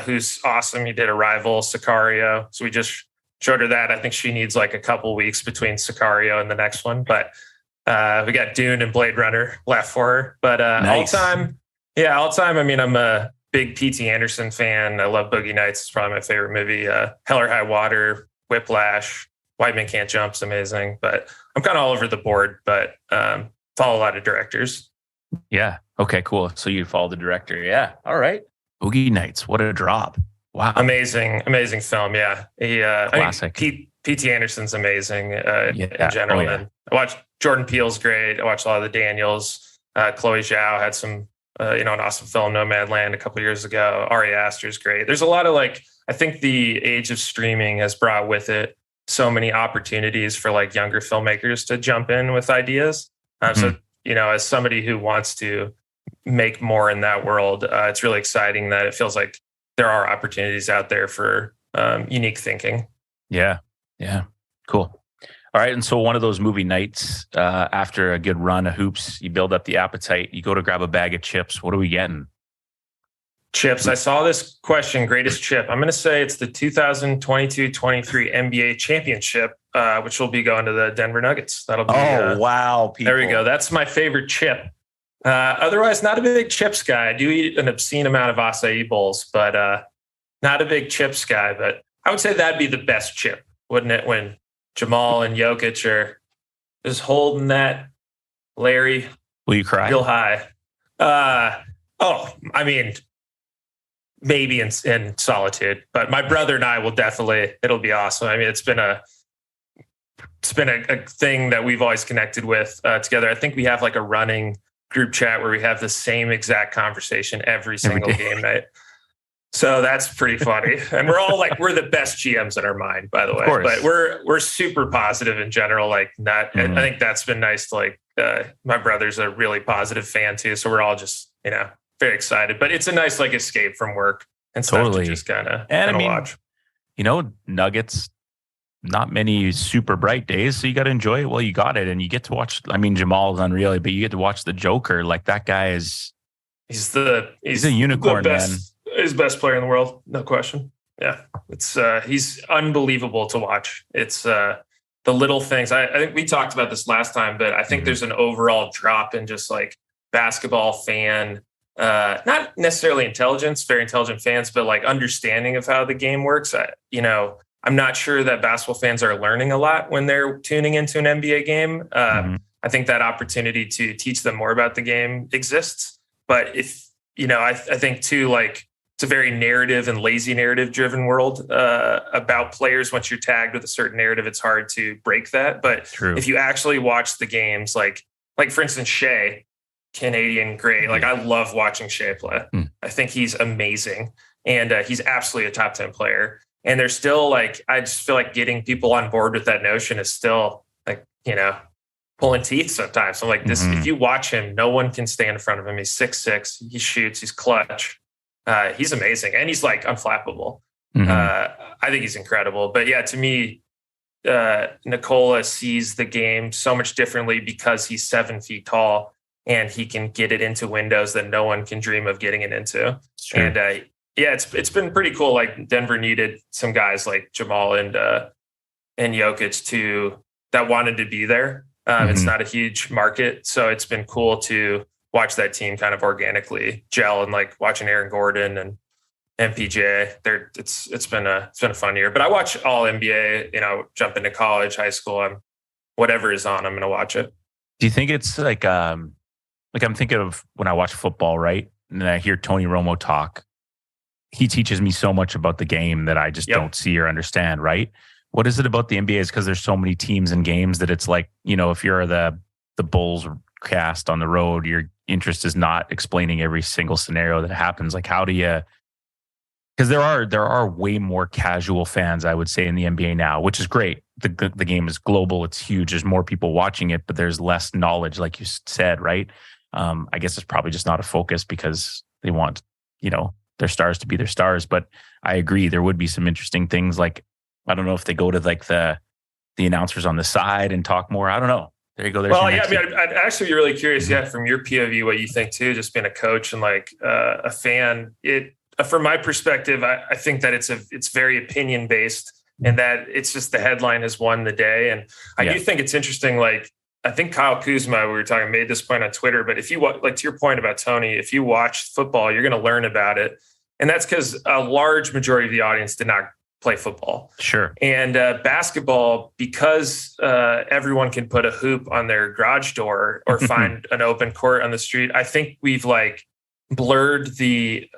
S2: who's awesome. He did Arrival, Sicario. So we just showed her that. I think she needs like a couple weeks between Sicario and the next one, but we got Dune and Blade Runner left for her. But
S1: Nice.
S2: all time. I mean, I'm a big P.T. Anderson fan. I love Boogie Nights. It's probably my favorite movie. Hell or High Water, Whiplash, White Man Can't Jump's amazing. But I'm kind of all over the board, but follow a lot of directors.
S1: Yeah. Okay, cool. So you follow the director. Yeah. All right. Boogie Nights. What a drop. Wow.
S2: Amazing film. Yeah.
S1: Classic.
S2: P.T. Anderson's amazing in general.
S1: Oh, yeah.
S2: And I watched Jordan Peele's great. I watched a lot of the Daniels. Chloe Zhao had some, an awesome film, Nomadland, a couple years ago. Ari Aster's great. There's a lot of I think the age of streaming has brought with it so many opportunities for younger filmmakers to jump in with ideas. So, as somebody who wants to make more in that world, it's really exciting that it feels like there are opportunities out there for unique thinking.
S1: Yeah. Yeah. Cool. All right. And so one of those movie nights, after a good run of hoops, you build up the appetite, you go to grab a bag of chips. What are we getting?
S2: Chips. I saw this question, greatest chip. I'm going to say it's the 2022-23 NBA championship, which will be going to the Denver Nuggets. That'll be.
S1: Wow. People.
S2: There we go. That's my favorite chip. Otherwise, not a big chips guy. I do eat an obscene amount of acai bowls, but not a big chips guy. But I would say that'd be the best chip, wouldn't it? When Jamal and Jokic are just holding that, Larry.
S1: Will you cry?
S2: Real high. I mean, maybe in solitude, but my brother and I will definitely, it'll be awesome. I mean, it's been a thing that we've always connected with together. I think we have a running group chat where we have the same exact conversation every single game night. So that's pretty funny. And we're all we're the best GMs in our mind, by the way, but we're super positive in general. I think that's been nice to my brother's a really positive fan too. So we're all just, very excited, but it's a nice escape from work and stuff to just kind of watch.
S1: Nuggets, not many super bright days, so you got to enjoy it while you got it, and you get to watch. I mean, Jamal's unreal, but you get to watch the Joker. That guy is. He's a unicorn, man.
S2: He's the best player in the world, no question. Yeah, it's he's unbelievable to watch. It's the little things. I think we talked about this last time, but I think there's an overall drop in just basketball fan. Not necessarily intelligence, very intelligent fans, but understanding of how the game works. I'm not sure that basketball fans are learning a lot when they're tuning into an NBA game. I think that opportunity to teach them more about the game exists. But if, I think too, it's a very narrative and lazy narrative driven world about players. Once you're tagged with a certain narrative, it's hard to break that. But if you actually watch the games, like for instance, Shea, Canadian great. I love watching Shea play. I think he's amazing. And he's absolutely a top 10 player. And there's still I just feel getting people on board with that notion is still pulling teeth sometimes. So this, if you watch him, no one can stand in front of him. He's 6'6", he shoots, he's clutch. He's amazing. And he's unflappable. I think he's incredible. But yeah, to me, Nikola sees the game so much differently because he's 7 feet tall and he can get it into windows that no one can dream of getting it into. And it's been pretty cool. Denver needed some guys like Jamal and Jokic that wanted to be there. It's not a huge market, so it's been cool to watch that team kind of organically gel, and watching Aaron Gordon and MPJ. It's been a fun year. But I watch all NBA. Jump into college, high school. Whatever is on, I'm going to watch it.
S1: Do you think it's I'm thinking of when I watch football, right? And I hear Tony Romo talk. He teaches me so much about the game that I just don't see or understand, right? What is it about the NBA? Is because there's so many teams and games that it's if you're the Bulls cast on the road, your interest is not explaining every single scenario that happens. How do you? Because there are way more casual fans, I would say, in the NBA now, which is great. The game is global; it's huge. There's more people watching it, but there's less knowledge, like you said, right? I guess it's probably just not a focus because they want their stars to be their stars. But I agree, there would be some interesting things. I don't know if they go to the the announcers on the side and talk more. I don't know. There you go.
S2: Well, yeah, I mean, I'd actually be really curious, from your POV, what you think too, just being a coach and like a fan. From my perspective, I think that it's very opinion based, and that it's just the headline has won the day. And I do think it's interesting. Like, I think Kyle Kuzma, we were talking, made this point on Twitter, but if you like to your point about Tony, if you watch football, you're going to learn about it. And that's because a large majority of the audience did not play football.
S1: Sure.
S2: And basketball, because everyone can put a hoop on their garage door or find an open court on the street, I think we've like blurred the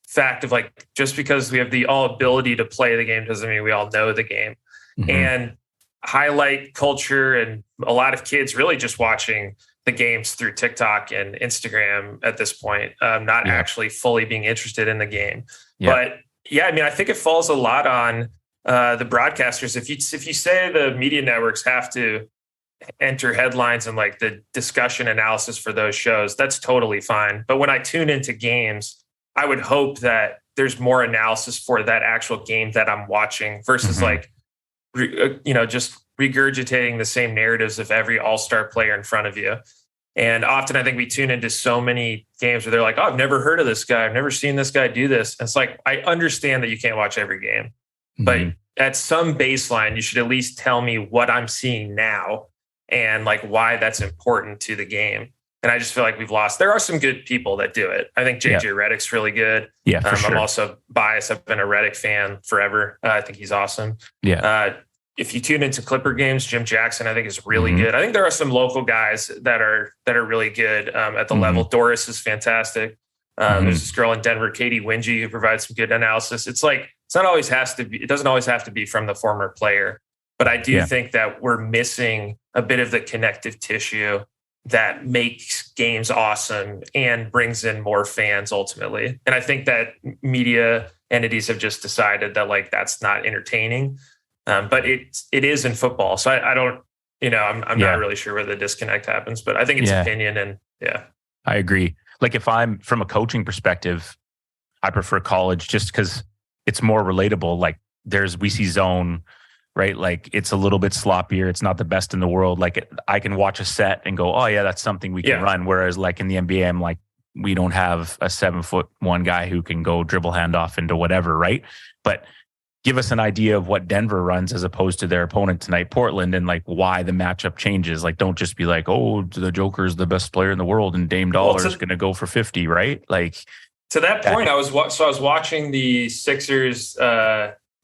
S2: fact of like, just because we have the all ability to play the game doesn't mean we all know the game. And highlight culture, and a lot of kids really just watching the games through TikTok and Instagram at this point, not actually fully being interested in the game. But yeah, I mean, I think it falls a lot on the broadcasters. If you say the media networks have to enter headlines and like the discussion analysis for those shows, that's totally fine. But when I tune into games, I would hope that there's more analysis for that actual game that I'm watching versus like, just regurgitating the same narratives of every all-star player in front of you. And often I think we tune into so many games where they're like, oh, I've never heard of this guy. I've never seen this guy do this. And it's like, I understand that you can't watch every game, but at some baseline, you should at least tell me what I'm seeing now and like why that's important to the game. And I just feel like we've lost. There are some good people that do it. I think JJ Redick's really good.
S1: Yeah, for sure.
S2: I'm also biased. I've been a Redick fan forever. I think he's awesome.
S1: Yeah.
S2: If you tune into Clipper games, Jim Jackson, I think is really good. I think there are some local guys that are really good at the level. Doris is fantastic. There's this girl in Denver, Katie Wingy, who provides some good analysis. It's like, it doesn't always have to be from the former player, but I do think that we're missing a bit of the connective tissue that makes games awesome and brings in more fans ultimately. And I think that media entities have just decided that like, that's not entertaining. But it is in football. So I don't, I'm not really sure where the disconnect happens, but I think it's opinion and
S1: I agree. Like if I'm from a coaching perspective, I prefer college just because it's more relatable. Like we see zone, right? Like it's a little bit sloppier. It's not the best in the world. Like I can watch a set and go, oh yeah, that's something we can run. Whereas like in the NBA, I'm like, we don't have a 7'1" guy who can go dribble handoff into whatever, right? But give us an idea of what Denver runs as opposed to their opponent tonight, Portland, and like why the matchup changes. Like, don't just be like, oh, the Joker is the best player in the world and Dame Dollar is going to go for 50, right? Like
S2: to that point, I was watching the Sixers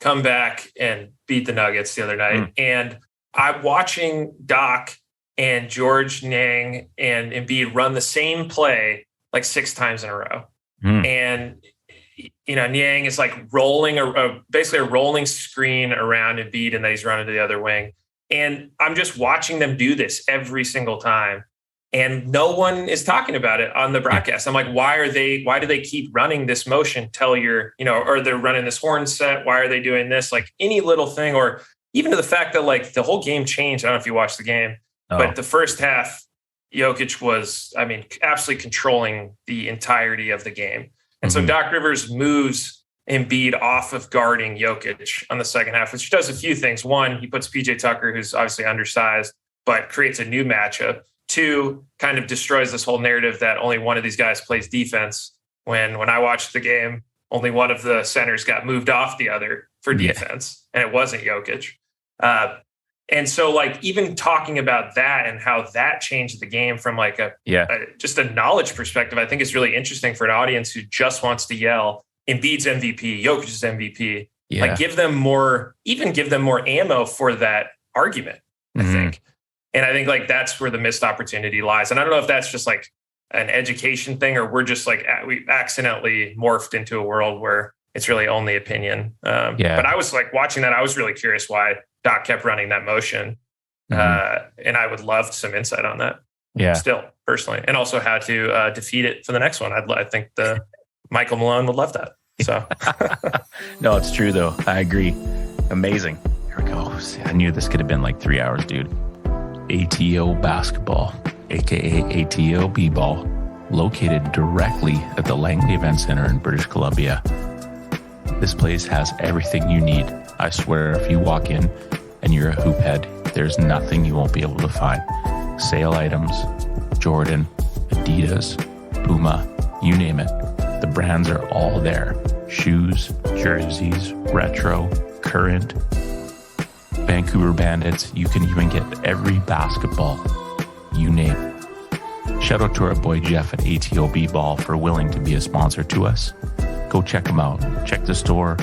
S2: come back and beat the Nuggets the other night, and I'm watching Doc and George Niang and Embiid run the same play like 6 times in a row, and Niang is like rolling basically a rolling screen around Embiid, and then he's running to the other wing. And I'm just watching them do this every single time. And no one is talking about it on the broadcast. I'm like, why do they keep running this motion till you're, or they're running this horn set? Why are they doing this? Like any little thing, or even to the fact that like the whole game changed. I don't know if you watched the game, but the first half, Jokic was, absolutely controlling the entirety of the game. And so Doc Rivers moves Embiid off of guarding Jokic on the second half, which does a few things. One, he puts PJ Tucker, who's obviously undersized, but creates a new matchup. 2, kind of destroys this whole narrative that only one of these guys plays defense. When I watched the game, only one of the centers got moved off the other for defense, and it wasn't Jokic. And so like even talking about that and how that changed the game from like just a knowledge perspective, I think is really interesting for an audience who just wants to yell Embiid's MVP, Jokic's MVP. Like give them more ammo for that argument, I think. And I think like that's where the missed opportunity lies. And I don't know if that's just like an education thing or we're just like we accidentally morphed into a world where it's really only opinion. But I was like watching that. I was really curious why Doc kept running that motion. And I would love some insight on that. Still personally, and also how to defeat it for the next one. I think the Michael Malone would love that. So
S1: no, it's true though. I agree. Amazing. Here we go. I knew this could have been like 3 hours, dude. ATO basketball, aka ATO b-ball, located directly at the Langley Event Center in British Columbia. This place has everything you need. I swear, if you walk in and you're a hoop head, there's nothing you won't be able to find. Sale items, Jordan, Adidas, Puma, you name it. The brands are all there. Shoes, jerseys, retro, current, Vancouver Bandits. You can even get every basketball, you name it. Shout out to our boy Jeff at ATOB Ball for willing to be a sponsor to us. Go check them out. Check the store,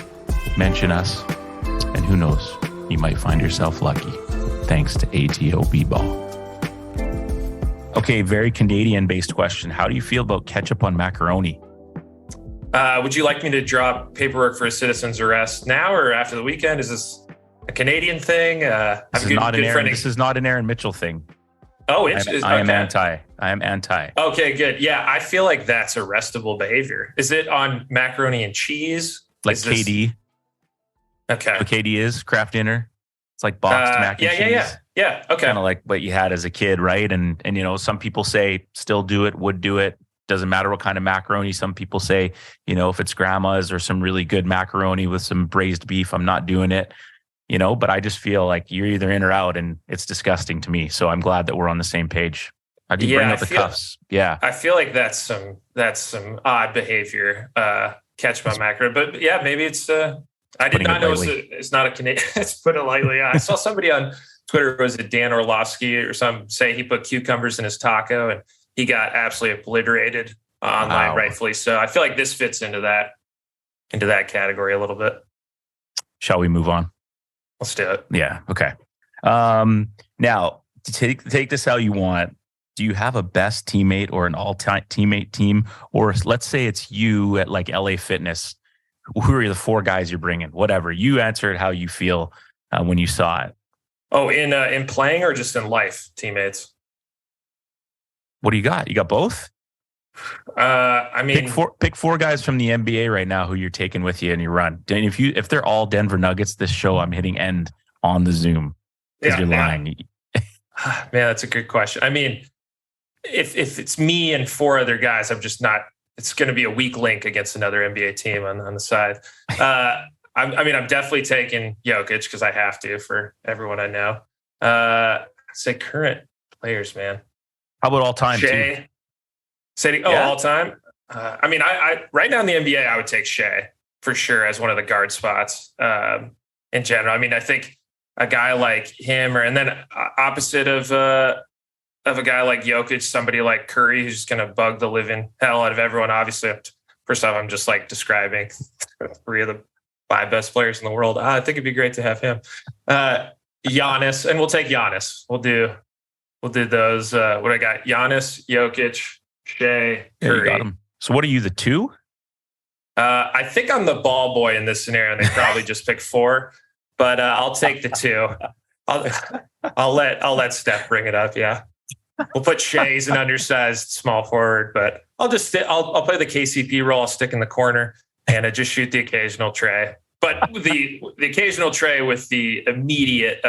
S1: mention us, and who knows, you might find yourself lucky. Thanks to ATOB Ball. Okay, very Canadian-based question. How do you feel about ketchup on macaroni?
S2: Would you like me to drop paperwork for a citizen's arrest now or after the weekend? Is this a Canadian thing?
S1: This is not an Aaron Mitchell thing.
S2: Oh,
S1: I am anti.
S2: Okay, good. Yeah, I feel like that's arrestable behavior. Is it on macaroni and cheese?
S1: Like KD.
S2: Okay.
S1: What KD is? Kraft Dinner. It's like boxed mac and cheese.
S2: Yeah. Okay.
S1: Kind of like what you had as a kid, right? And some people say still do it, would do it. Doesn't matter what kind of macaroni. Some people say, if it's grandma's or some really good macaroni with some braised beef, I'm not doing it. But I just feel like you're either in or out, and it's disgusting to me. So I'm glad that we're on the same page. How do you bring up the cuffs? Yeah.
S2: I feel like that's some odd behavior, ketchup on macaroni. But yeah, maybe it's I did not know it's not a Canadian. Let's put it lightly. I saw somebody on Twitter, was it Dan Orlovsky or some, say he put cucumbers in his taco and he got absolutely obliterated online, wow. Rightfully so. I feel like this fits into that category a little bit.
S1: Shall we move on?
S2: Let's do it.
S1: Yeah. Okay. Now, to take this how you want, do you have a best teammate or an all-time teammate team? Or let's say it's you at like LA Fitness. Who are the 4 guys you're bringing? Whatever. You answer it how you feel when you saw it.
S2: Oh, in playing or just in life, teammates?
S1: What do you got? You got both? Pick 4 guys from the NBA right now who you're taking with you and you run. And if they're all Denver Nuggets, this show I'm hitting end on the Zoom because you're lying.
S2: Man, that's a good question. I mean, if it's me and 4 other guys, I'm just not. It's going to be a weak link against another NBA team on the side. I'm definitely taking Jokic because I have to for everyone I know. Say current players, man.
S1: How about all time?
S2: Shea. All time. I right now in the NBA, I would take Shea for sure as one of the guard spots. In general, I think a guy like him, and then opposite of a guy like Jokic, somebody like Curry, who's going to bug the living hell out of everyone. Obviously, first off, I'm just like describing 3 of the 5 best players in the world. I think it'd be great to have him. Giannis, and we'll take Giannis. We'll do those. What I got? Giannis, Jokic, Shea, Curry.
S1: You got him. So what are you, the 2?
S2: I think I'm the ball boy in this scenario, and they probably just pick 4. But I'll take the 2. I'll let Steph bring it up. Yeah. We'll put Shea as an undersized small forward, but I'll play the KCP role. I'll stick in the corner and I just shoot the occasional tray. But the occasional tray with the immediate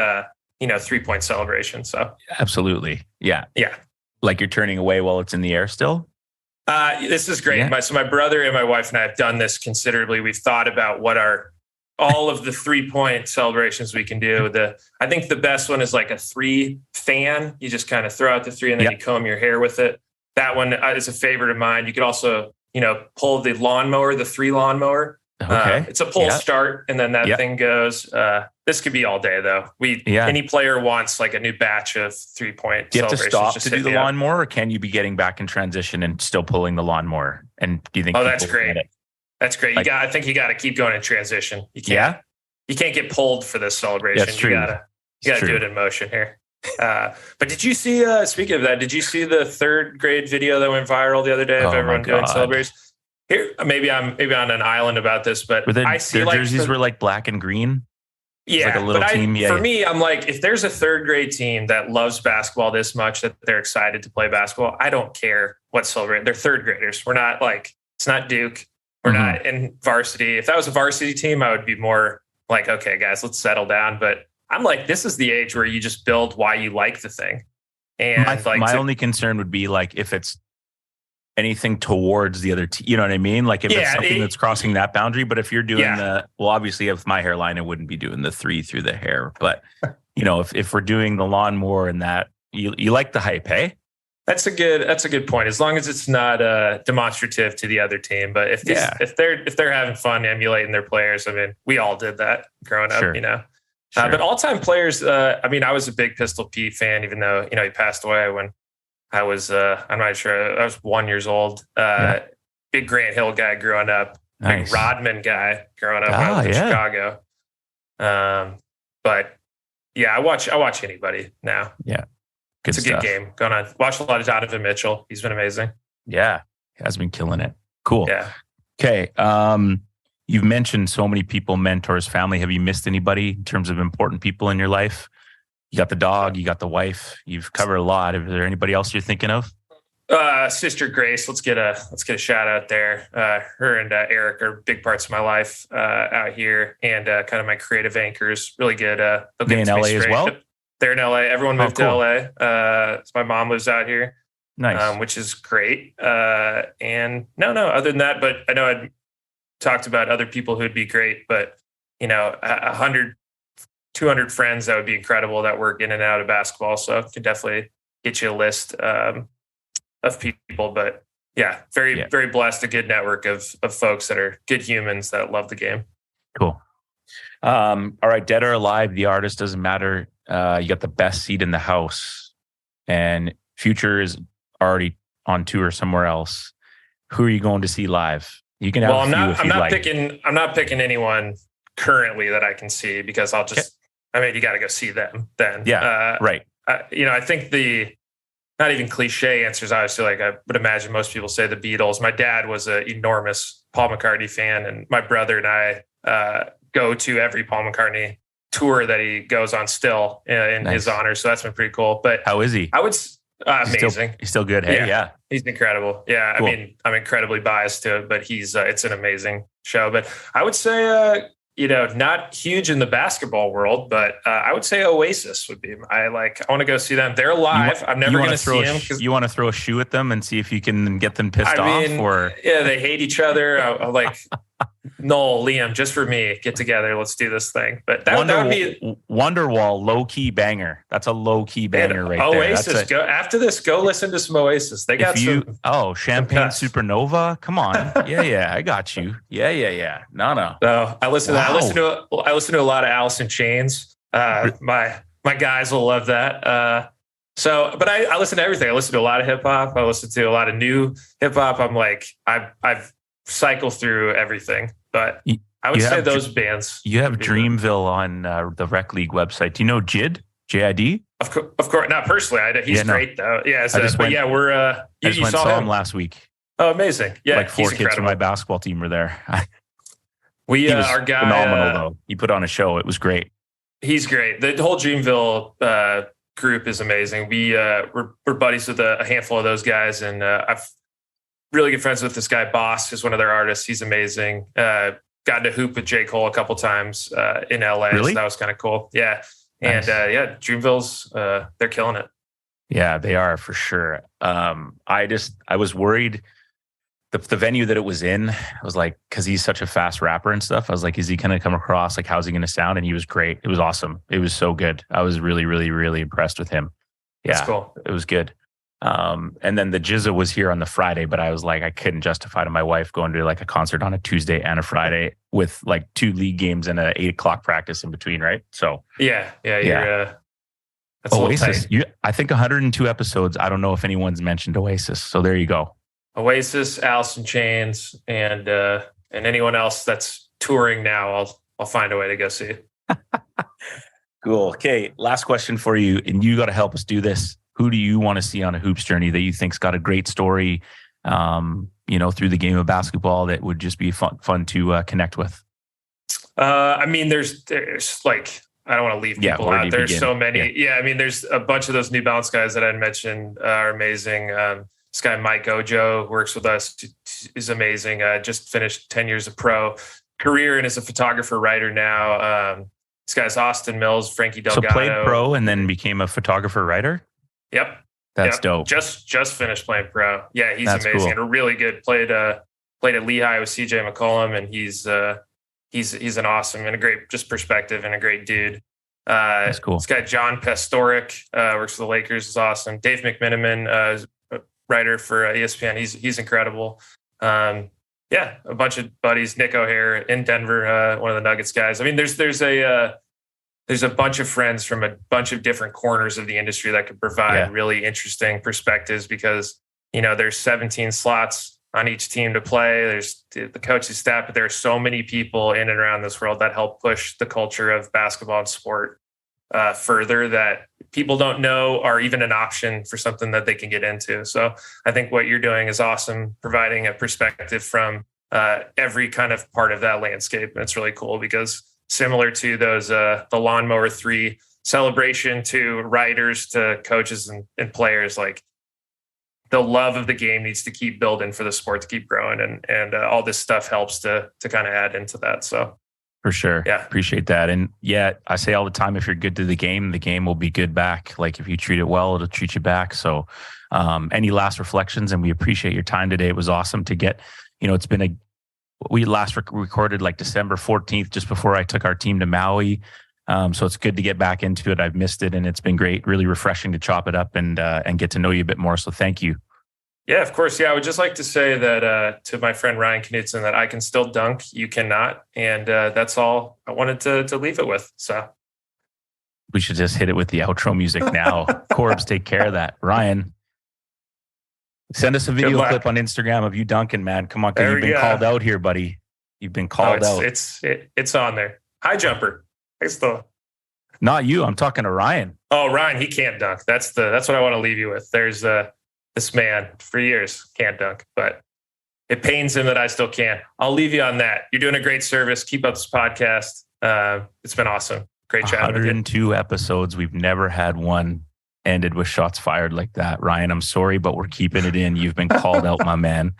S2: 3-point celebration. So
S1: absolutely. Yeah.
S2: Yeah.
S1: Like you're turning away while it's in the air still?
S2: This is great.
S1: Yeah.
S2: So my brother and my wife and I have done this considerably. We've thought about what all of the 3-point celebrations we can do. I think the best one is like a 3 fan. You just kind of throw out the 3 and then you comb your hair with it. That one is a favorite of mine. You could also, pull the lawnmower, the 3 lawnmower.
S1: Okay.
S2: It's a pull start and then that thing goes. This could be all day though. Any player wants like a new batch of 3-point
S1: do you have to
S2: celebrations.
S1: stop to do the lawnmower, or can you be getting back in transition and still pulling the lawnmower? And do you think?
S2: Oh, that's great. That's great. I think you got to keep going in transition. You can't get pulled for this celebration.
S1: That's true.
S2: You got to do it in motion here. But did you see, speaking of that, did you see the 3rd grade video that went viral the other day of everyone doing celebrations? Here, maybe I'm on an island about this, but I see
S1: their jerseys were like black and green.
S2: Yeah,
S1: like a little team.
S2: For me, I'm like, if there's a 3rd grade team that loves basketball this much that they're excited to play basketball, I don't care what celebrate. They're 3rd graders. We're not like, it's not Duke. We're not in varsity. If that was a varsity team, I would be more like, okay, guys, let's settle down. But I'm like, this is the age where you just build why you like the thing. And
S1: my only concern would be like if it's anything towards the other team, you know what I mean? Like if it's something that's crossing that boundary. But if you're doing obviously with my hairline, I wouldn't be doing the 3 through the hair. But if we're doing the lawnmower and that, you like the hype, hey?
S2: That's a good point. As long as it's not demonstrative to the other team. But if they're having fun emulating their players, I mean, we all did that growing up,
S1: Sure. Sure.
S2: But all-time players, I mean, I was a big Pistol Pete fan, even though, he passed away when I was, I'm not sure, I was 1 year old. Big Grant Hill guy growing up,
S1: Nice.
S2: big Rodman guy growing up when I was in Chicago. But yeah, I watch anybody now.
S1: Yeah.
S2: It's a good game going on. Watch a lot of Donovan Mitchell. He's been amazing.
S1: Yeah. He has been killing it. Cool.
S2: Yeah.
S1: Okay. You've mentioned so many people, mentors, family. Have you missed anybody in terms of important people in your life? You got the dog, you got the wife. You've covered a lot. Is there anybody else you're thinking of?
S2: Sister Grace. Let's get a shout out there. Her and Eric are big parts of my life out here, and kind of my creative anchors. Really good.
S1: They in LA as well?
S2: They're in LA. Everyone moved
S1: cool.
S2: to LA. So my mom lives out here.
S1: Nice.
S2: Which is great. And no, other than that, but I know I'd talked about other people who'd be great, but 100, 200 friends, that would be incredible that work in and out of basketball. So I could definitely get you a list of people, but yeah, very blessed, a good network of folks that are good humans that love the game.
S1: Cool. All right. Dead or alive, the artist doesn't matter. You got the best seat in the house, and Future is already on tour somewhere else. Who are you going to see live? You can have a few if you'd like.
S2: I'm not picking anyone currently that I can see, because I'll just, I mean, you got to go see them then.
S1: Yeah. Right.
S2: I think the not even cliche answers, obviously, like I would imagine most people say the Beatles. My dad was an enormous Paul McCartney fan, and my brother and I go to every Paul McCartney tour that he goes on still in his honor. So that's been pretty cool. But
S1: how is he?
S2: I would amazing.
S1: He's still good. Hey, yeah.
S2: He's incredible. Yeah. Cool. I mean, I'm incredibly biased to it, but he's it's an amazing show. But I would say not huge in the basketball world, but I would say Oasis would be. I want to go see them. They're live. I'm never going to see them.
S1: You want to throw a shoe at them and see if you can get them pissed off? Or
S2: yeah, they hate each other. I'm like, Noel, Liam, just for me, get together. Let's do this thing. But that would be
S1: Wonderwall, low key banger. That's a low key banger right
S2: Oasis,
S1: there.
S2: Go after this. Go listen to some Oasis. They got
S1: Champagne Supernova. Come on, yeah, I got you. Yeah. No.
S2: So I listen to a lot of Alice in Chains. My guys will love that. But I listen to everything. I listen to a lot of hip hop. I listen to a lot of new hip hop. I'm like, I've cycled through everything, but I would say those bands.
S1: You have Dreamville on the Rec League website. Do you know JID? JID?
S2: Of course, not personally. He's great though. Yeah, we're.
S1: I just saw him last week.
S2: Oh, amazing! Yeah,
S1: like 4 kids from my basketball team were there.
S2: He was our guy,
S1: phenomenal though. He put on a show. It was great.
S2: He's great. The whole Dreamville group is amazing. We're buddies with a handful of those guys, and I've really good friends with this guy. Boss is one of their artists. He's amazing. Got to hoop with J. Cole a couple times in LA.
S1: Really?
S2: So that was kind of cool. Yeah. Nice. And Dreamville's they're killing it.
S1: Yeah, they are for sure. I was worried the venue that it was in. I was like, because he's such a fast rapper and stuff. I was like, is he going to come across? Like, how's he going to sound? And he was great. It was awesome. It was so good. I was really, really, really impressed with him. Yeah,
S2: that's cool.
S1: It was good. And then the Jizza was here on the Friday, but I was like, I couldn't justify to my wife going to like a concert on a Tuesday and a Friday with like 2 league games and a 8:00 practice in between, right? So
S2: yeah. That's
S1: Oasis. I think 102 episodes. I don't know if anyone's mentioned Oasis. So there you go.
S2: Oasis, Alice in Chains, and anyone else that's touring now, I'll find a way to go see.
S1: Cool. Okay, last question for you, and you got to help us do this. Who do you want to see on a hoops journey that you think's got a great story, through the game of basketball that would just be fun to connect with?
S2: I mean, there's like, I don't want to leave people out. There's so many. Yeah. I mean, there's a bunch of those New Balance guys that I mentioned are amazing. This guy, Mike Ojo, works with us, is amazing. Just finished 10 years of pro career and is a photographer, writer now. This guy's Austin Mills, Frankie Delgado.
S1: So played pro and then became a photographer, writer?
S2: Yep.
S1: That's dope.
S2: Just finished playing pro. Yeah, he's
S1: That's
S2: amazing
S1: cool.
S2: and really good. Played at Lehigh with CJ McCollum, and he's an awesome and a great just perspective and a great dude.
S1: That's cool.
S2: This guy, John Pastoric, works for the Lakers, is awesome. Dave McMiniman, is a writer for ESPN. He's incredible. Yeah, a bunch of buddies. Nick O'Hare in Denver, one of the Nuggets guys. I mean, there's a bunch of friends from a bunch of different corners of the industry that could provide really interesting perspectives because, there's 17 slots on each team to play. There's the coaching staff, but there are so many people in and around this world that help push the culture of basketball and sport further that people don't know are even an option for something that they can get into. So I think what you're doing is awesome, providing a perspective from every kind of part of that landscape. And it's really cool because similar to those, the Lawnmower 3 celebration to writers, to coaches and players, like the love of the game needs to keep building for the sport to keep growing. And all this stuff helps to kind of add into that. So
S1: for sure. Yeah. Appreciate that. And I say all the time, if you're good to the game will be good back. Like if you treat it well, it'll treat you back. So any last reflections? And we appreciate your time today. It was awesome to get, it's been we last recorded like December 14th, just before I took our team to Maui. So it's good to get back into it. I've missed it and it's been great, really refreshing to chop it up and get to know you a bit more. So thank you.
S2: Yeah, of course. Yeah, I would just like to say that to my friend Ryan Knutson that I can still dunk, you cannot. And that's all I wanted to leave it with. So
S1: we should just hit it with the outro music now. Corbs, take care of that. Ryan, send us a video clip on Instagram of you dunking, man. Come on, because you've been called out here, buddy. You've been called out.
S2: It's on there. High jumper.
S1: Not you. I'm talking to Ryan.
S2: Oh, Ryan, he can't dunk. That's what I want to leave you with. There's this man for years can't dunk, but it pains him that I still can. I'll leave you on that. You're doing a great service. Keep up this podcast. It's been awesome. Great chatting with you.
S1: 102 episodes. We've never had one ended with shots fired like that. Ryan, I'm sorry, but we're keeping it in. You've been called out, my man.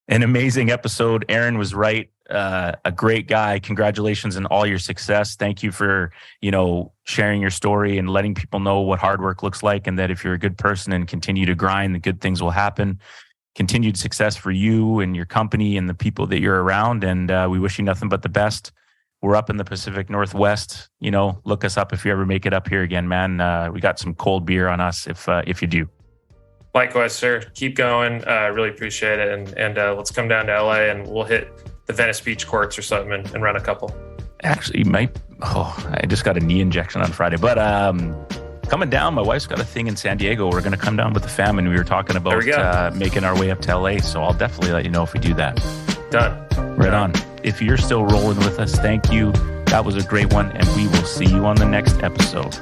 S1: An amazing episode. Aaron was right. A great guy. Congratulations on all your success. Thank you for, sharing your story and letting people know what hard work looks like, and that if you're a good person and continue to grind, the good things will happen. Continued success for you and your company and the people that you're around. And we wish you nothing but the best. We're up in the Pacific Northwest. Look us up if you ever make it up here again, man. We got some cold beer on us if you do.
S2: Likewise, sir. Keep going. Really appreciate it. And let's come down to LA and we'll hit the Venice Beach courts or something and run a couple.
S1: Actually, I just got a knee injection on Friday. But coming down, my wife's got a thing in San Diego. We're going to come down with the fam, and we were talking about making our way up to LA. So I'll definitely let you know if we do that.
S2: Done.
S1: Right on. If you're still rolling with us, thank you. That was a great one, and we will see you on the next episode.